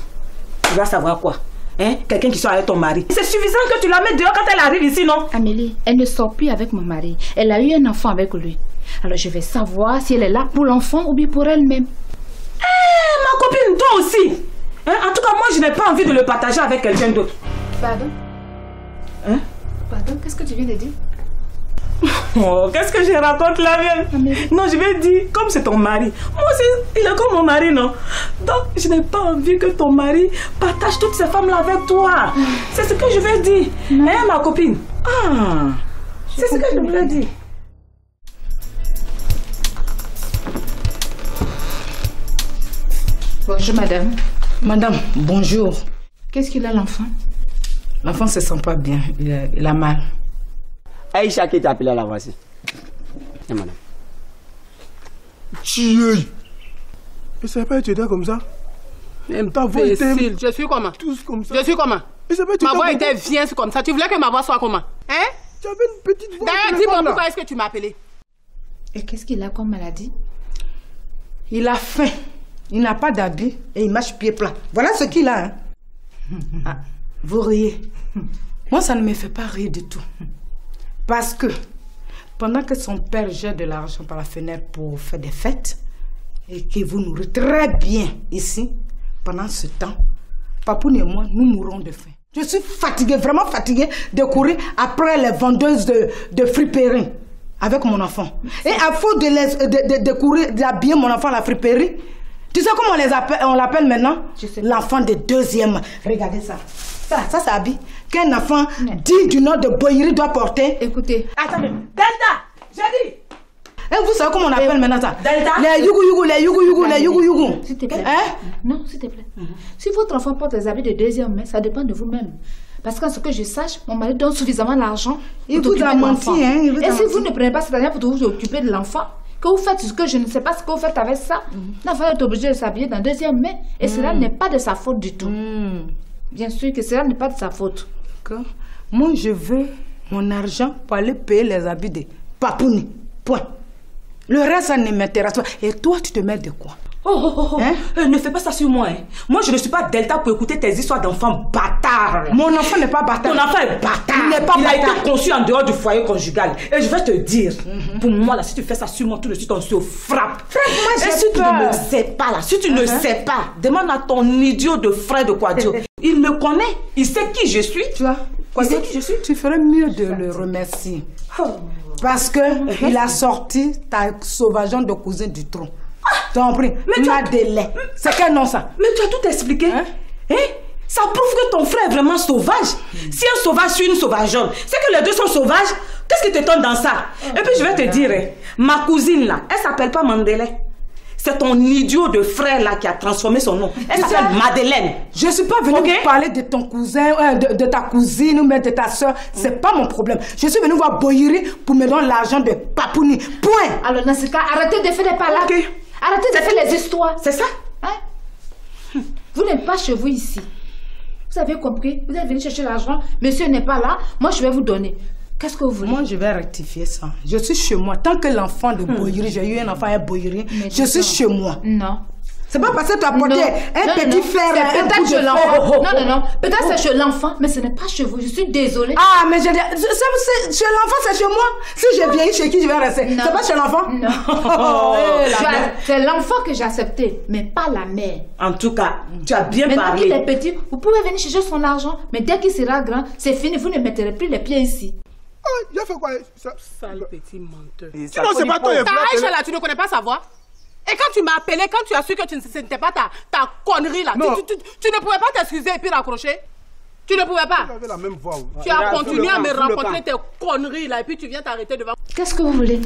Speaker 2: Tu vas savoir quoi? Hein? Quelqu'un qui sort avec ton mari. C'est suffisant que tu la mettes dehors quand elle arrive ici, non?
Speaker 13: Amélie, elle ne sort plus avec mon mari. Elle a eu un enfant avec lui. Alors je vais savoir si elle est là pour l'enfant ou bien pour elle-même.
Speaker 2: Ma copine, toi aussi! Hein? En tout cas, moi, je n'ai pas envie de le partager avec quelqu'un d'autre.
Speaker 13: Pardon?
Speaker 2: Hein?
Speaker 13: Pardon, qu'est-ce que tu viens de dire?
Speaker 2: Oh, qu'est-ce que je raconte là même? Non, je vais dire, comme c'est ton mari. Moi aussi, il est comme mon mari, non? Donc, je n'ai pas envie que ton mari partage toutes ces femmes-là avec toi. C'est ce que je vais dire. Hein, ma copine? Ah, c'est ce que je voulais dire.
Speaker 13: Bonjour, madame.
Speaker 2: Madame, bonjour.
Speaker 13: Qu'est-ce qu'il a, l'enfant?
Speaker 2: L'enfant se sent pas bien. Il a mal.
Speaker 11: Aïcha qui t'a appelé à la voici. Et madame.
Speaker 4: Tiens. Mais ça va pas être comme ça.
Speaker 2: Ta voix était... Je suis comment?
Speaker 4: Tous comme ça.
Speaker 2: Je suis comment? Ma voix était bien comme ça. Tu voulais que ma voix soit comment? Hein?
Speaker 4: Tu avais une petite voix.
Speaker 2: D'ailleurs, dis-moi pourquoi est-ce que tu m'as appelé?
Speaker 13: Et qu'est-ce qu'il a comme maladie?
Speaker 2: Il a faim, il n'a pas d'habit et il marche pied plat. Voilà ce qu'il a. Hein. Ah, vous riez. Moi, ça ne me fait pas rire du tout. Parce que pendant que son père jette de l'argent par la fenêtre pour faire des fêtes et que vous nourrissez très bien ici, pendant ce temps, Papoune et moi, nous mourrons de faim. Je suis fatiguée, vraiment fatiguée de courir après les vendeuses de friperie avec mon enfant. Et à force de courir, d'habiller mon enfant à la friperie, tu sais comment on l'appelle maintenant? L'enfant de deuxième. Regardez ça. Ça s'habille. Qu'un enfant digne du nom de Boyeri doit porter.
Speaker 15: Écoutez.
Speaker 2: Attendez. Delta, j'ai dit. Et vous savez comment on appelle maintenant ça?
Speaker 15: Delta.
Speaker 2: Les yougou.
Speaker 15: S'il te plaît.
Speaker 2: Hein?
Speaker 15: Non, s'il te plaît. Si votre enfant porte des habits de deuxième main, ça dépend de vous-même. Parce qu'à ce que je sache, mon mari donne suffisamment d'argent pour
Speaker 2: vous a menti, hein?
Speaker 15: Et si vous ne prenez pas cet argent pour vous occuper de l'enfant, que vous faites ce que je ne sais pas ce que vous faites avec ça, l'enfant est obligé de s'habiller dans deuxième main. Et cela n'est pas de sa faute du tout. Bien sûr que cela n'est pas de sa faute.
Speaker 2: Moi, je veux mon argent pour aller payer les habits de Papouni. Point. Le reste, ça ne m'intéresse pas. Et toi, tu te mets de quoi?
Speaker 14: Ne fais pas ça sur moi. Hein. Moi, je ne suis pas Delta pour écouter tes histoires d'enfants bâtards.
Speaker 2: Mon enfant n'est pas bâtard.
Speaker 14: Ton enfant est bâtard.
Speaker 2: Il n'est pas
Speaker 14: Il a
Speaker 2: bâtard.
Speaker 14: été conçu en dehors du foyer conjugal. Et je vais te dire, pour moi, là, si tu fais ça sur moi, tout de suite, on se frappe.
Speaker 2: Frappe-moi,
Speaker 14: et si tu ne sais pas, là, si tu ne sais pas, demande à ton idiot de frère de Quadio. Il me connaît, il sait qui je suis.
Speaker 2: Tu vois,
Speaker 14: il sait qui je suis.
Speaker 2: Tu ferais mieux de le remercier. Parce que il a sorti ta sauvageon de cousin du tronc. Tu as compris? Madeleine. C'est quel nom ça?
Speaker 14: Mais tu as tout expliqué. Hein? Ça prouve que ton frère est vraiment sauvage. Si un sauvage suit une sauvageonne, c'est que les deux sont sauvages. Qu'est-ce qui te tente dans ça? Et puis je vais te dire, ma cousine là, elle s'appelle pas Mandela. C'est ton idiot de frère là qui a transformé son nom. Elle s'appelle Madeleine.
Speaker 2: Je suis pas venue vous parler de ton cousin, de ta cousine ou même de ta soeur. C'est pas mon problème. Je suis venue voir Boyeri pour me donner l'argent de Papouni. Point.
Speaker 15: Alors dans ce cas, arrêtez de faire des palabres. Arrêtez de faire les histoires.
Speaker 14: C'est ça?
Speaker 15: Hein? Vous n'êtes pas chez vous ici. Vous avez compris? Vous êtes venu chercher l'argent. Monsieur n'est pas là. Moi, je vais vous donner. Qu'est-ce que vous voulez?
Speaker 2: Moi, je vais rectifier ça. Je suis chez moi. Tant que l'enfant de Boyeri, j'ai eu un enfant à Boyeri, je suis chez moi.
Speaker 15: Non.
Speaker 2: C'est pas parce que tu as porté un petit fer, un
Speaker 15: peut-être
Speaker 2: bout
Speaker 15: chez
Speaker 2: de
Speaker 15: l'enfant.
Speaker 2: fer.
Speaker 15: Non. Peut-être c'est chez l'enfant, mais ce n'est pas chez vous. Je suis désolée.
Speaker 2: Ah, mais chez l'enfant, c'est chez moi. Si je vieillis, chez qui je vais rester? C'est pas chez l'enfant?
Speaker 15: Non. C'est l'enfant que j'ai accepté, mais pas la mère.
Speaker 14: En tout cas, tu as bien
Speaker 15: Maintenant
Speaker 14: parlé.
Speaker 15: qu'il est petit, vous pouvez venir chercher son argent, mais dès qu'il sera grand, c'est fini. Vous ne mettrez plus les pieds ici.
Speaker 3: Il a fait quoi?
Speaker 2: Sale petit menteur.
Speaker 3: Sinon, c'est pas toi.
Speaker 2: Ta Aïcha là, tu ne connais pas sa voix? Et quand tu m'as appelé, quand tu as su que ce n'était pas ta connerie là, tu ne pouvais pas t'excuser et puis raccrocher? Tu ne pouvais pas?
Speaker 3: Tu avais la même voix.
Speaker 2: Tu as continué à me raconter tes conneries là et puis tu viens t'arrêter devant.
Speaker 15: Qu'est-ce que vous voulez?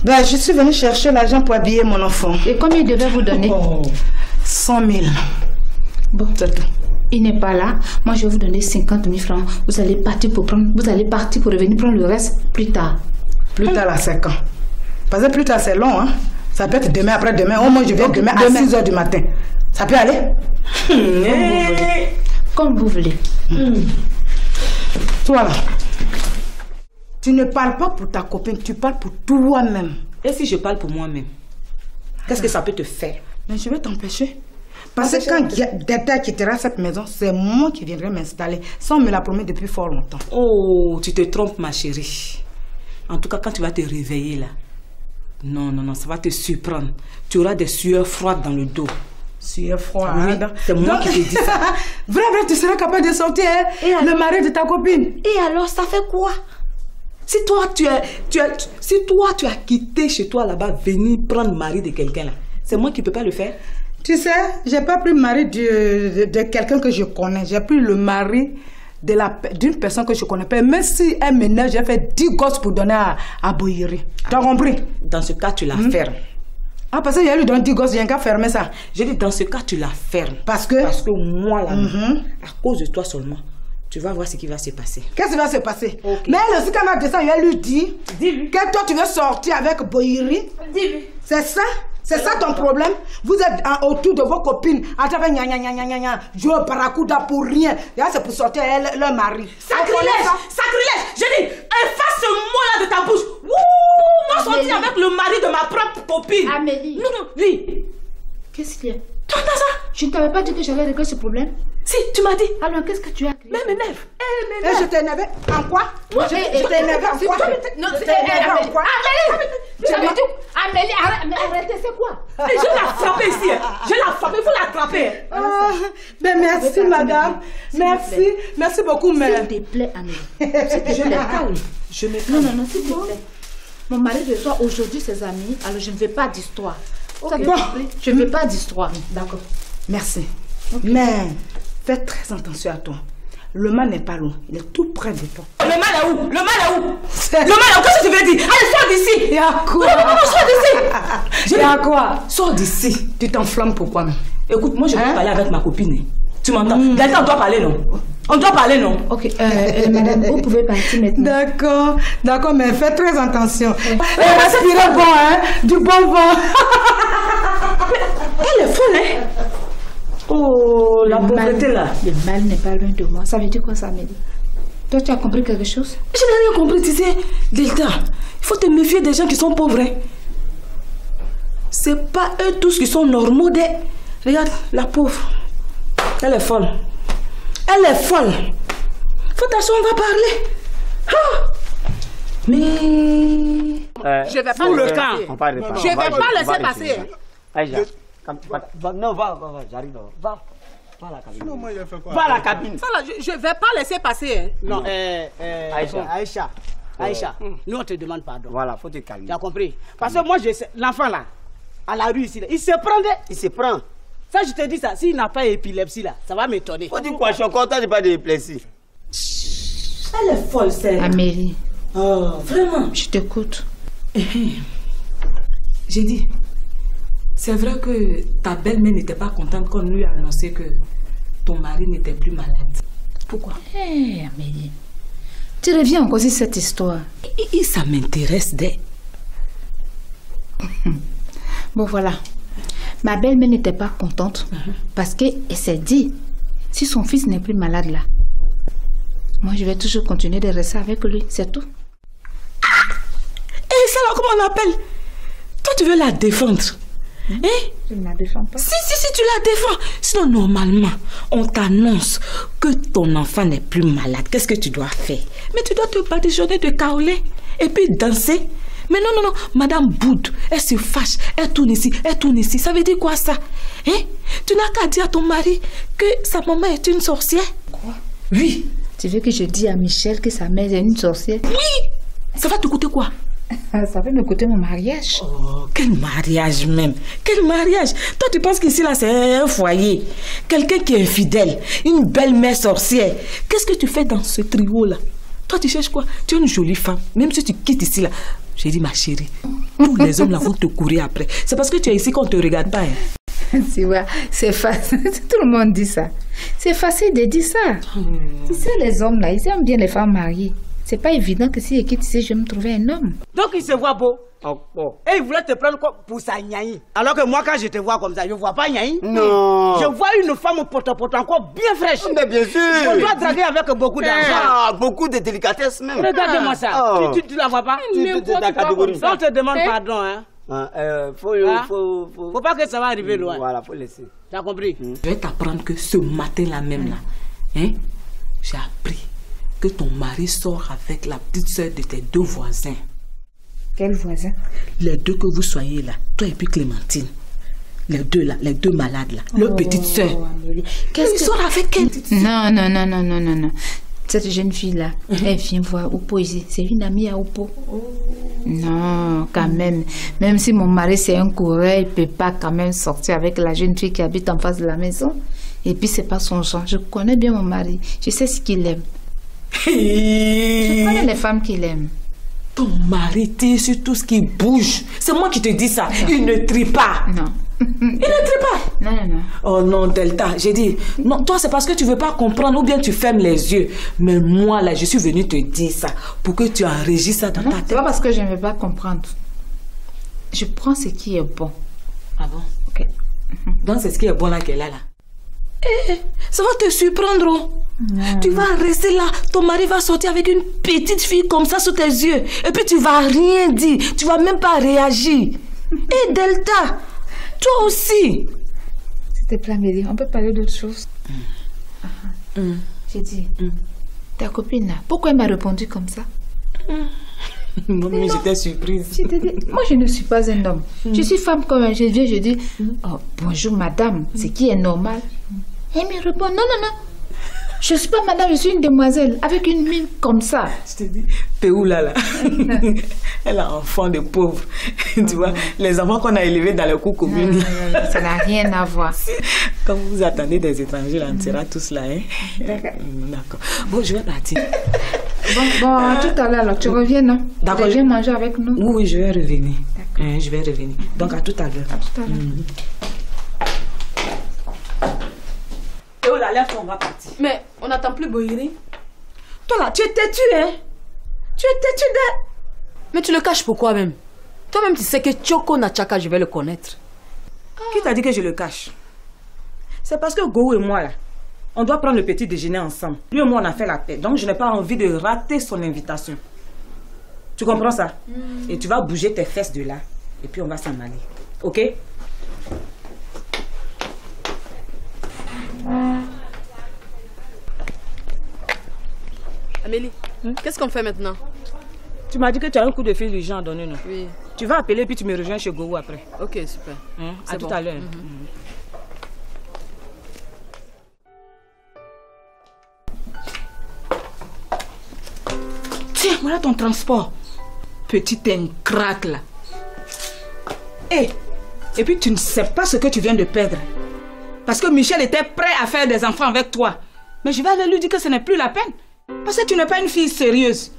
Speaker 2: Ben, je suis venue chercher l'argent pour habiller mon enfant.
Speaker 15: Et combien il devait vous donner?
Speaker 2: 100 000.
Speaker 15: Bon, c'est tout. Il n'est pas là. Moi, je vais vous donner 50 000 francs. Vous allez partir pour revenir prendre le reste plus tard.
Speaker 2: Plus tard, là, c'est quand? Parce que plus tard, c'est long, hein? Ça peut être demain, après-demain. Au moins, je viens demain à 6 h du matin. Ça peut aller?
Speaker 15: Comme vous voulez.
Speaker 2: Toi, là, tu ne parles pas pour ta copine, tu parles pour toi-même.
Speaker 14: Et si je parle pour moi-même, qu'est-ce que ça peut te faire?
Speaker 2: Mais je vais t'empêcher. Parce que quand Delta quittera cette maison, c'est moi qui viendrai m'installer. Ça, on me l'a promis depuis fort longtemps.
Speaker 14: Oh, tu te trompes, ma chérie. En tout cas, quand tu vas te réveiller là, non, ça va te surprendre. Tu auras des sueurs froides dans le dos.
Speaker 2: Sueurs froides?
Speaker 14: Oui, c'est moi qui te dis ça.
Speaker 2: Vrai, tu seras capable de sortir le mari de ta copine.
Speaker 14: Et alors, ça fait quoi? Si toi, tu as quitté chez toi là-bas, venir prendre le mari de quelqu'un là, c'est moi qui ne peux pas le faire.
Speaker 2: Tu sais, j'ai pas pris le mari de quelqu'un que je connais. J'ai pris le mari d'une personne que je connais pas. Même si elle m'énerve, j'ai fait 10 gosses pour donner à Boyeri. Tu as compris?
Speaker 14: Dans ce cas, tu la fermes.
Speaker 2: Ah, parce qu'il y a lui donné 10 gosses, il y a qu'à fermer ça.
Speaker 14: Je dis, dans ce cas, tu la fermes.
Speaker 2: Parce que
Speaker 14: moi, là, à cause de toi seulement, tu vas voir ce qui va se passer.
Speaker 2: Qu'est-ce qui va se passer? Mais elle aussi, quand elle descend, elle lui dit que toi, tu veux sortir avec Boyeri.
Speaker 15: Dis-lui.
Speaker 2: C'est ça? C'est ça ton problème? Vous êtes autour de vos copines en train de jouer au barracuda pour rien. Là, c'est pour sortir leur mari.
Speaker 14: Sacrilège! Sacrilège! Je dis, efface ce mot-là de ta bouche. Wouh! Moi, sortir avec le mari de ma propre copine.
Speaker 15: Amélie.
Speaker 14: Non, oui.
Speaker 15: Qu'est-ce qu'il y a?
Speaker 14: Tu entends ça?
Speaker 15: Je ne t'avais pas dit que j'allais régler ce problème.
Speaker 14: Si, tu m'as dit.
Speaker 15: Alors, qu'est-ce que tu as créé?
Speaker 14: Mais m'énerve.
Speaker 2: Et je t'ai énervé en quoi? Je t'ai énervé en quoi?
Speaker 15: Non,
Speaker 2: je t'ai énervé en quoi?
Speaker 15: Amélie, arrêtez, c'est quoi?
Speaker 14: Je vais la frapper ici. Je vais la frapper, il faut l'attraper.
Speaker 2: Ben merci madame. Merci. Merci beaucoup, mais.
Speaker 15: S'il te plaît, Amélie. Je me calme.
Speaker 14: Je me
Speaker 15: calme. Non, s'il te plaît. Mon mari reçoit aujourd'hui ses amis, alors je ne veux pas d'histoire.
Speaker 2: Okay.
Speaker 15: Bon, je ne veux pas d'histoire.
Speaker 2: D'accord. Merci. Okay. Mais fais très attention à toi. Le mal n'est pas loin, il est tout près de toi.
Speaker 14: Le mal est où? Le mal est où? Le mal est où? Qu'est-ce que tu veux dire? Allez, sors d'ici!
Speaker 2: Il y a quoi?
Speaker 14: Non, sors d'ici!
Speaker 2: Il y a quoi?
Speaker 14: Sors d'ici!
Speaker 2: Tu t'enflammes pourquoi?
Speaker 14: Écoute, moi je veux parler avec ma copine. Tu m'entends? Delta, on doit parler, non? On doit parler, non?
Speaker 15: Ok, madame, vous pouvez partir maintenant.
Speaker 2: D'accord, d'accord, mais fais très attention. Et respirez bon, hein? Du bon vent.
Speaker 14: Elle est folle, hein? Oh, la pauvreté là.
Speaker 15: Le mal n'est pas loin de moi. Ça veut dire quoi ça, Amélie? Toi, tu as compris quelque chose?
Speaker 14: Je n'ai rien compris, tu sais. Delta, il faut te méfier des gens qui sont pauvres. Hein? C'est pas eux tous qui sont normaux. Regarde, la pauvre. Elle est folle. Elle est folle. Faut t'asseoir, on va parler. Ah! Mais...
Speaker 2: je vais pas le
Speaker 11: camp.
Speaker 2: Je vais pas laisser passer.
Speaker 11: Aïcha, non, va, j'arrive. Va à la cabine.
Speaker 4: Non, moi, il a fait quoi?
Speaker 11: Va à la cabine.
Speaker 2: Ça là, je vais pas laisser passer. Hein.
Speaker 11: Non,
Speaker 2: Aïcha, nous on te demande pardon.
Speaker 11: Voilà, faut te calmer.
Speaker 2: Tu as compris? Parce que moi, l'enfant là, à la rue ici, il se prend.
Speaker 11: Il se prend.
Speaker 2: Ça, je te dis ça, s'il n'a pas épilepsie là, ça va m'étonner.
Speaker 11: Faut dire quoi, je suis content de pas d'épilepsie.
Speaker 14: Elle est folle, celle.
Speaker 15: Amélie.
Speaker 14: Oh, vraiment.
Speaker 15: Je t'écoute.
Speaker 14: J'ai dit, c'est vrai que ta belle-mère n'était pas contente quand on lui a annoncé que ton mari n'était plus malade. Pourquoi?
Speaker 15: Amélie, tu reviens encore sur cette histoire.
Speaker 14: Et ça m'intéresse
Speaker 15: Bon, voilà. Ma belle-mère n'était pas contente parce qu'elle s'est dit, si son fils n'est plus malade là, moi je vais toujours continuer de rester avec lui, c'est tout.
Speaker 14: Et ça là, comment on appelle? Toi tu veux la défendre? Hein?
Speaker 15: Je ne la défends pas.
Speaker 14: Si, tu la défends. Sinon, normalement, on t'annonce que ton enfant n'est plus malade. Qu'est-ce que tu dois faire? Mais tu dois te badigeonner de kaolé et puis danser. Mais non, Madame Boud, elle se fâche, elle tourne ici. Ça veut dire quoi ça? Hein? Tu n'as qu'à dire à ton mari que sa maman est une sorcière.
Speaker 15: Quoi?
Speaker 14: Oui.
Speaker 15: Tu veux que je dise à Michel que sa mère est une sorcière?
Speaker 14: Oui. Ça va te coûter quoi?
Speaker 15: Ça va me coûter mon mariage.
Speaker 14: Oh, quel mariage même. Quel mariage. Toi, tu penses qu'ici, là, c'est un foyer. Quelqu'un qui est infidèle. Une belle-mère sorcière. Qu'est-ce que tu fais dans ce trio-là? Toi, tu cherches quoi? Tu es une jolie femme. Même si tu quittes ici, là. J'ai dit, ma chérie, tous les hommes, là, vont te courir après. C'est parce que tu es ici qu'on ne te regarde pas. Hein.
Speaker 15: Tu vois, c'est facile. Tout le monde dit ça. C'est facile de dire ça. Tu sais, les hommes, là, ils aiment bien les femmes mariées. C'est pas évident que si je quitte ici, je vais me trouver un homme.
Speaker 2: Donc il se voit beau. Et il voulait te prendre pour sa gnaï. Alors que moi, quand je te vois comme ça, je ne vois pas gnaï.
Speaker 11: Non.
Speaker 2: Je vois une femme porte encore bien fraîche.
Speaker 11: Mais bien sûr.
Speaker 2: On doit draguer avec beaucoup d'argent.
Speaker 11: Beaucoup de délicatesse même.
Speaker 2: Regarde-moi ça. Tu la vois pas? On te demande pardon. Hein. Faut pas que ça va arriver loin.
Speaker 11: Voilà, faut laisser.
Speaker 2: Tu as compris?
Speaker 14: Je vais t'apprendre que ce matin-là même, là, hein, j'ai appris que ton mari sort avec la petite soeur de tes deux voisins.
Speaker 15: Quel voisin?
Speaker 14: Les deux que vous soyez là, toi et puis Clémentine. Les deux là, les deux malades là, leur petite soeur.
Speaker 15: Qu'est-ce
Speaker 14: que... sort avec elle?
Speaker 15: Non. Cette jeune fille-là, elle vient voir Oupo ici. C'est une amie à Oupo. Non, quand même. Même si mon mari c'est un coureur, il ne peut pas quand même sortir avec la jeune fille qui habite en face de la maison. Et puis c'est pas son genre. Je connais bien mon mari. Je sais ce qu'il aime. Je connais les femmes qu'il aime.
Speaker 14: Ton mari tire sur tout ce qui bouge. C'est moi qui te dis ça. Non. Il ne trie pas.
Speaker 15: Non.
Speaker 14: Il ne trie pas.
Speaker 15: Non.
Speaker 14: Oh non, Delta, j'ai dit. Non, toi c'est parce que tu veux pas comprendre ou bien tu fermes les yeux. Mais moi là, je suis venue te dire ça pour que tu enregistres ça dans ta tête.
Speaker 15: C'est pas parce que je ne veux pas comprendre. Je prends ce qui est bon.
Speaker 14: Ah bon?
Speaker 15: Ok.
Speaker 14: Donc c'est ce qui est bon là qu'elle a là. Ça va te surprendre. Oh. Tu vas rester là, ton mari va sortir avec une petite fille comme ça sous tes yeux. Et puis tu vas rien dire, tu vas même pas réagir. Et Delta, toi aussi,
Speaker 15: te plaît, Amélie, on peut parler d'autre chose. J'ai dit, ta copine là, pourquoi elle m'a répondu comme ça?
Speaker 14: Moi-même, j'étais surprise.
Speaker 15: Je te dis, moi, je ne suis pas un homme. Je suis femme comme un. Je viens, je dis, oh, bonjour madame, c'est qui est normal? Elle me répond, non, non, non. Je ne suis pas madame, je suis une demoiselle, avec une mine comme ça.
Speaker 14: Je te dis, t'es où là? Elle a un enfant de pauvre. Tu vois, les enfants qu'on a élevés dans les cours communes.
Speaker 15: Ça n'a rien à voir.
Speaker 14: Quand vous attendez des étrangers, là, on sera tous là. Hein? D'accord. Bon, je vais partir.
Speaker 15: Bon, tout à l'heure, tu reviens, non?
Speaker 14: D'accord.
Speaker 15: Tu viens manger avec nous?
Speaker 14: Oui, je vais revenir. Je vais revenir. Donc, à tout à l'heure.
Speaker 15: À tout à l'heure.
Speaker 14: Et oh là, lève, on va partir.
Speaker 5: Mais on n'attend plus Bohiri.
Speaker 14: Toi là, tu es têtu, hein? Tu es têtu de...
Speaker 5: Mais tu le caches pourquoi même? Toi-même, tu sais que Tchoko Nachaka, je vais le connaître.
Speaker 14: Qui t'a dit que je le cache? C'est parce que Go et moi, là, on doit prendre le petit déjeuner ensemble. Lui et moi, on a fait la paix. Donc, je n'ai pas envie de rater son invitation. Tu comprends ça? Et tu vas bouger tes fesses de là. Et puis, on va s'en aller. Ok?
Speaker 5: Amélie, qu'est-ce qu'on fait maintenant?
Speaker 14: Tu m'as dit que tu as un coup de fil urgent à donner, non?
Speaker 5: Oui.
Speaker 14: Tu vas appeler puis tu me rejoins chez Gogo après.
Speaker 5: Ok, super.
Speaker 14: À tout à l'heure. Tiens, voilà ton transport. Petite incrate là. Et puis tu ne sais pas ce que tu viens de perdre. Parce que Michel était prêt à faire des enfants avec toi. Mais je vais aller lui dire que ce n'est plus la peine. Parce que tu n'es pas une fille sérieuse.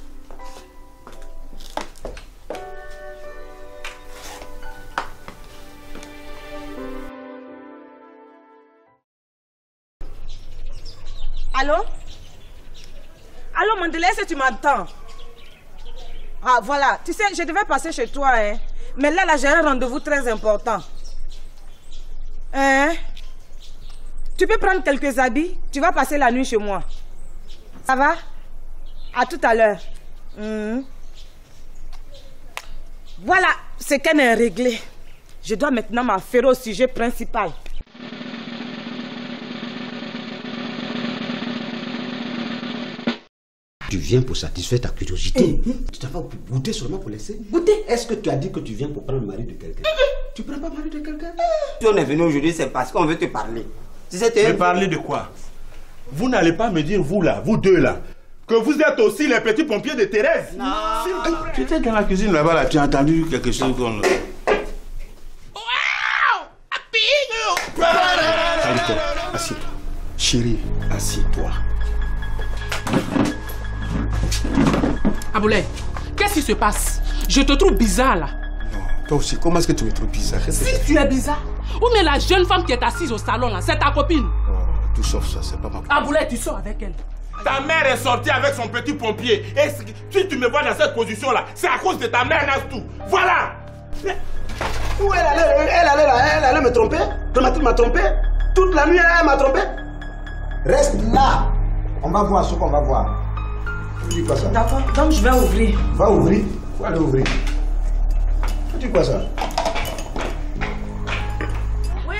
Speaker 14: Allô? Allô, Mandela, est-ce que tu m'entends? Ah, voilà. Tu sais, je devais passer chez toi, hein. Mais là, j'ai un rendez-vous très important. Hein? Tu peux prendre quelques habits? Tu vas passer la nuit chez moi. Ça va? À tout à l'heure. Voilà, ce qu'elle est réglé. Je dois maintenant m'affairer au sujet principal.
Speaker 18: Tu viens pour satisfaire ta curiosité. Tu t'as pas goûté seulement pour laisser. Goûter. Est-ce que tu as dit que tu viens pour prendre le mari de quelqu'un? Tu prends pas le mari de quelqu'un?
Speaker 11: Si on est venu aujourd'hui, c'est parce qu'on veut te parler.
Speaker 6: Mais parler de quoi? Vous n'allez pas me dire, vous là, vous deux là, que vous êtes aussi les petits pompiers de Thérèse.
Speaker 11: Non.
Speaker 6: Tu étais dans la cuisine là-bas, là, tu as entendu quelque chose qu'on...
Speaker 16: Calme-toi, assieds-toi. Chérie, assieds-toi.
Speaker 19: Aboulay, qu'est-ce qui se passe? Je te trouve bizarre là.
Speaker 16: Non, toi aussi, comment est-ce que tu me trouves bizarre?
Speaker 19: Si tu es bizarre, ou mais la jeune femme qui est assise au salon là, c'est ta copine?
Speaker 16: Tout sauf ça, c'est pas ma copine.
Speaker 19: Aboulay, tu sors avec elle.
Speaker 6: Ta mère est sortie avec son petit pompier. Et si tu me vois dans cette position là, c'est à cause de ta mère, Nastou. Voilà!
Speaker 18: Où elle allait me tromper? Clémentine m'a trompé? Toute la nuit, elle m'a trompé? Reste là. On va voir ce qu'on va voir. Tu dis quoi ça?
Speaker 14: D'accord, donc je vais ouvrir.
Speaker 18: Va ouvrir? Faut aller ouvrir. Tu dis quoi ça?
Speaker 19: Oui,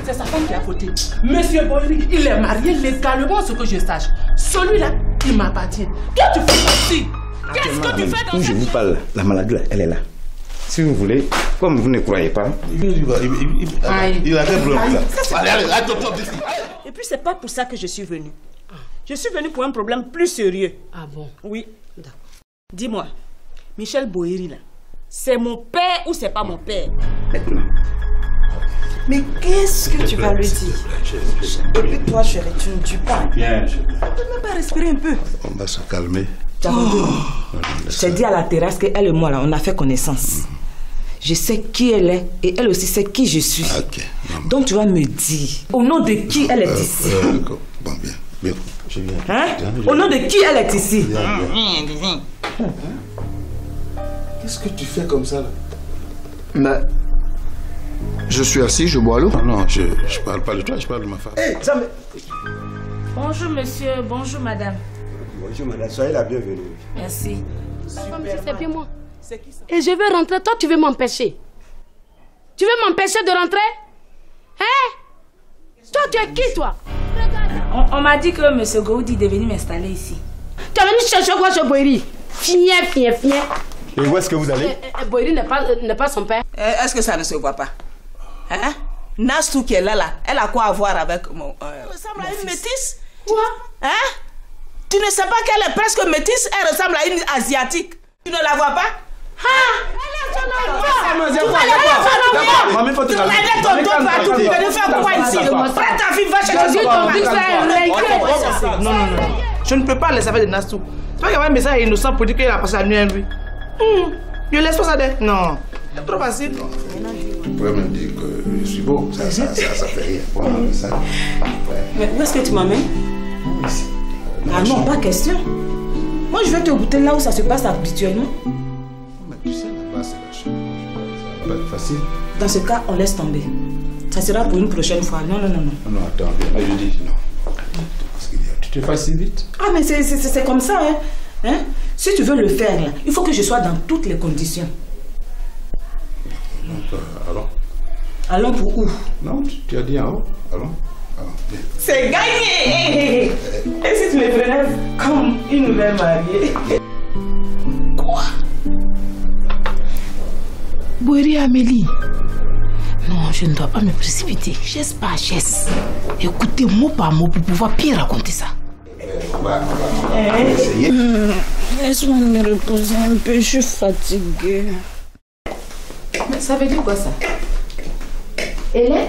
Speaker 19: c'est sa femme qui est à côté. Monsieur Boyri, il est marié légalement, ce que je sache. Celui-là, il m'appartient. Qu'est-ce que tu fais ici? Qu'est-ce que tu fais dans
Speaker 18: Où je vous parle, la maladie là, elle est là. Si vous voulez, comme vous ne croyez pas...
Speaker 6: Il a des problèmes.
Speaker 14: Et puis c'est pas pour ça que je suis venue. Je suis venue pour un problème plus sérieux.
Speaker 5: Ah bon?
Speaker 14: Oui. D'accord. Dis-moi, Michel Bohiri là, c'est mon père ou c'est pas mon père? Mais qu'est-ce que tu vas lui dire? Et puis toi, chérie, tu ne dis pas.
Speaker 6: Bien,
Speaker 14: Tu ne peux même pas respirer un peu.
Speaker 16: On va se calmer.
Speaker 14: Je t'ai dit à la terrasse qu'elle et moi, là, on a fait connaissance. Je sais qui elle est et elle aussi sait qui je suis. Donc tu vas me dire au nom de qui elle est ici.
Speaker 16: Bon, bien, je viens.
Speaker 14: Hein? Au nom de qui elle est ici?
Speaker 16: Qu'est-ce que tu fais comme ça là?
Speaker 4: Mais je suis assis, je bois l'eau.
Speaker 16: Non, je parle pas de toi, je parle de ma femme.
Speaker 9: Bonjour monsieur, bonjour madame.
Speaker 18: Bonjour madame, soyez la bienvenue.
Speaker 9: Merci.
Speaker 15: C'est bien moi. Et je veux rentrer, toi tu veux m'empêcher. Tu veux m'empêcher de rentrer? Hein? Toi, tu es qui, toi?
Speaker 14: On m'a dit que M. Goudi est venu m'installer ici.
Speaker 15: Tu es venu chercher quoi chez Boiri? Fier.
Speaker 16: Et où est-ce que vous allez?
Speaker 15: Boiri n'est pas son père.
Speaker 2: Est-ce que ça ne se voit pas? Hein? Nastou qui est là, elle a quoi à voir avec mon... Elle ressemble à une métisse.
Speaker 15: Quoi?
Speaker 2: Hein? Tu ne sais pas qu'elle est presque métisse, elle ressemble à une asiatique. Tu ne la vois pas?
Speaker 16: Maman, il faut te calmer.
Speaker 2: Tu ton dos partout, tu veux faire quoi ici? Prends ta fille, va chercher ton mari. Non. Je ne peux pas laisser faire de Nastou. C'est pas qu'il y avait un message innocent pour dire qu'il a passé la nuit avec lui. Je laisse pas ça d'être. Non. C'est trop facile.
Speaker 16: Tu pourrais me dire que je suis beau. Ça fait rire. Ça.
Speaker 14: Mais où est-ce que tu m'amènes? Ah non, pas question. Moi, je vais te goûter là où ça se passe habituellement.
Speaker 16: Mais tu sais, là-bas, c'est la chose. Ça va pas être facile.
Speaker 14: Dans ce cas, on laisse tomber. Ça sera pour une prochaine fois. Non.
Speaker 16: Non, attends, je dis non. Parce que tu te facilites.
Speaker 14: Ah, mais c'est comme ça, hein? Si tu veux le faire, là, il faut que je sois dans toutes les conditions.
Speaker 16: Donc, allons.
Speaker 14: Allons pour où?
Speaker 16: Non, tu as dit en haut. Allons.
Speaker 2: C'est gagné! Et si tu me prenais comme une nouvelle mariée?
Speaker 15: Quoi? Boiri Amélie. Non, je ne dois pas me précipiter. Geste par geste. Écoutez mot par mot pour pouvoir bien raconter ça.
Speaker 16: On va essayer.
Speaker 15: Laisse-moi me reposer un peu, je suis fatiguée.
Speaker 5: Mais ça veut dire quoi ça?
Speaker 15: Hélène?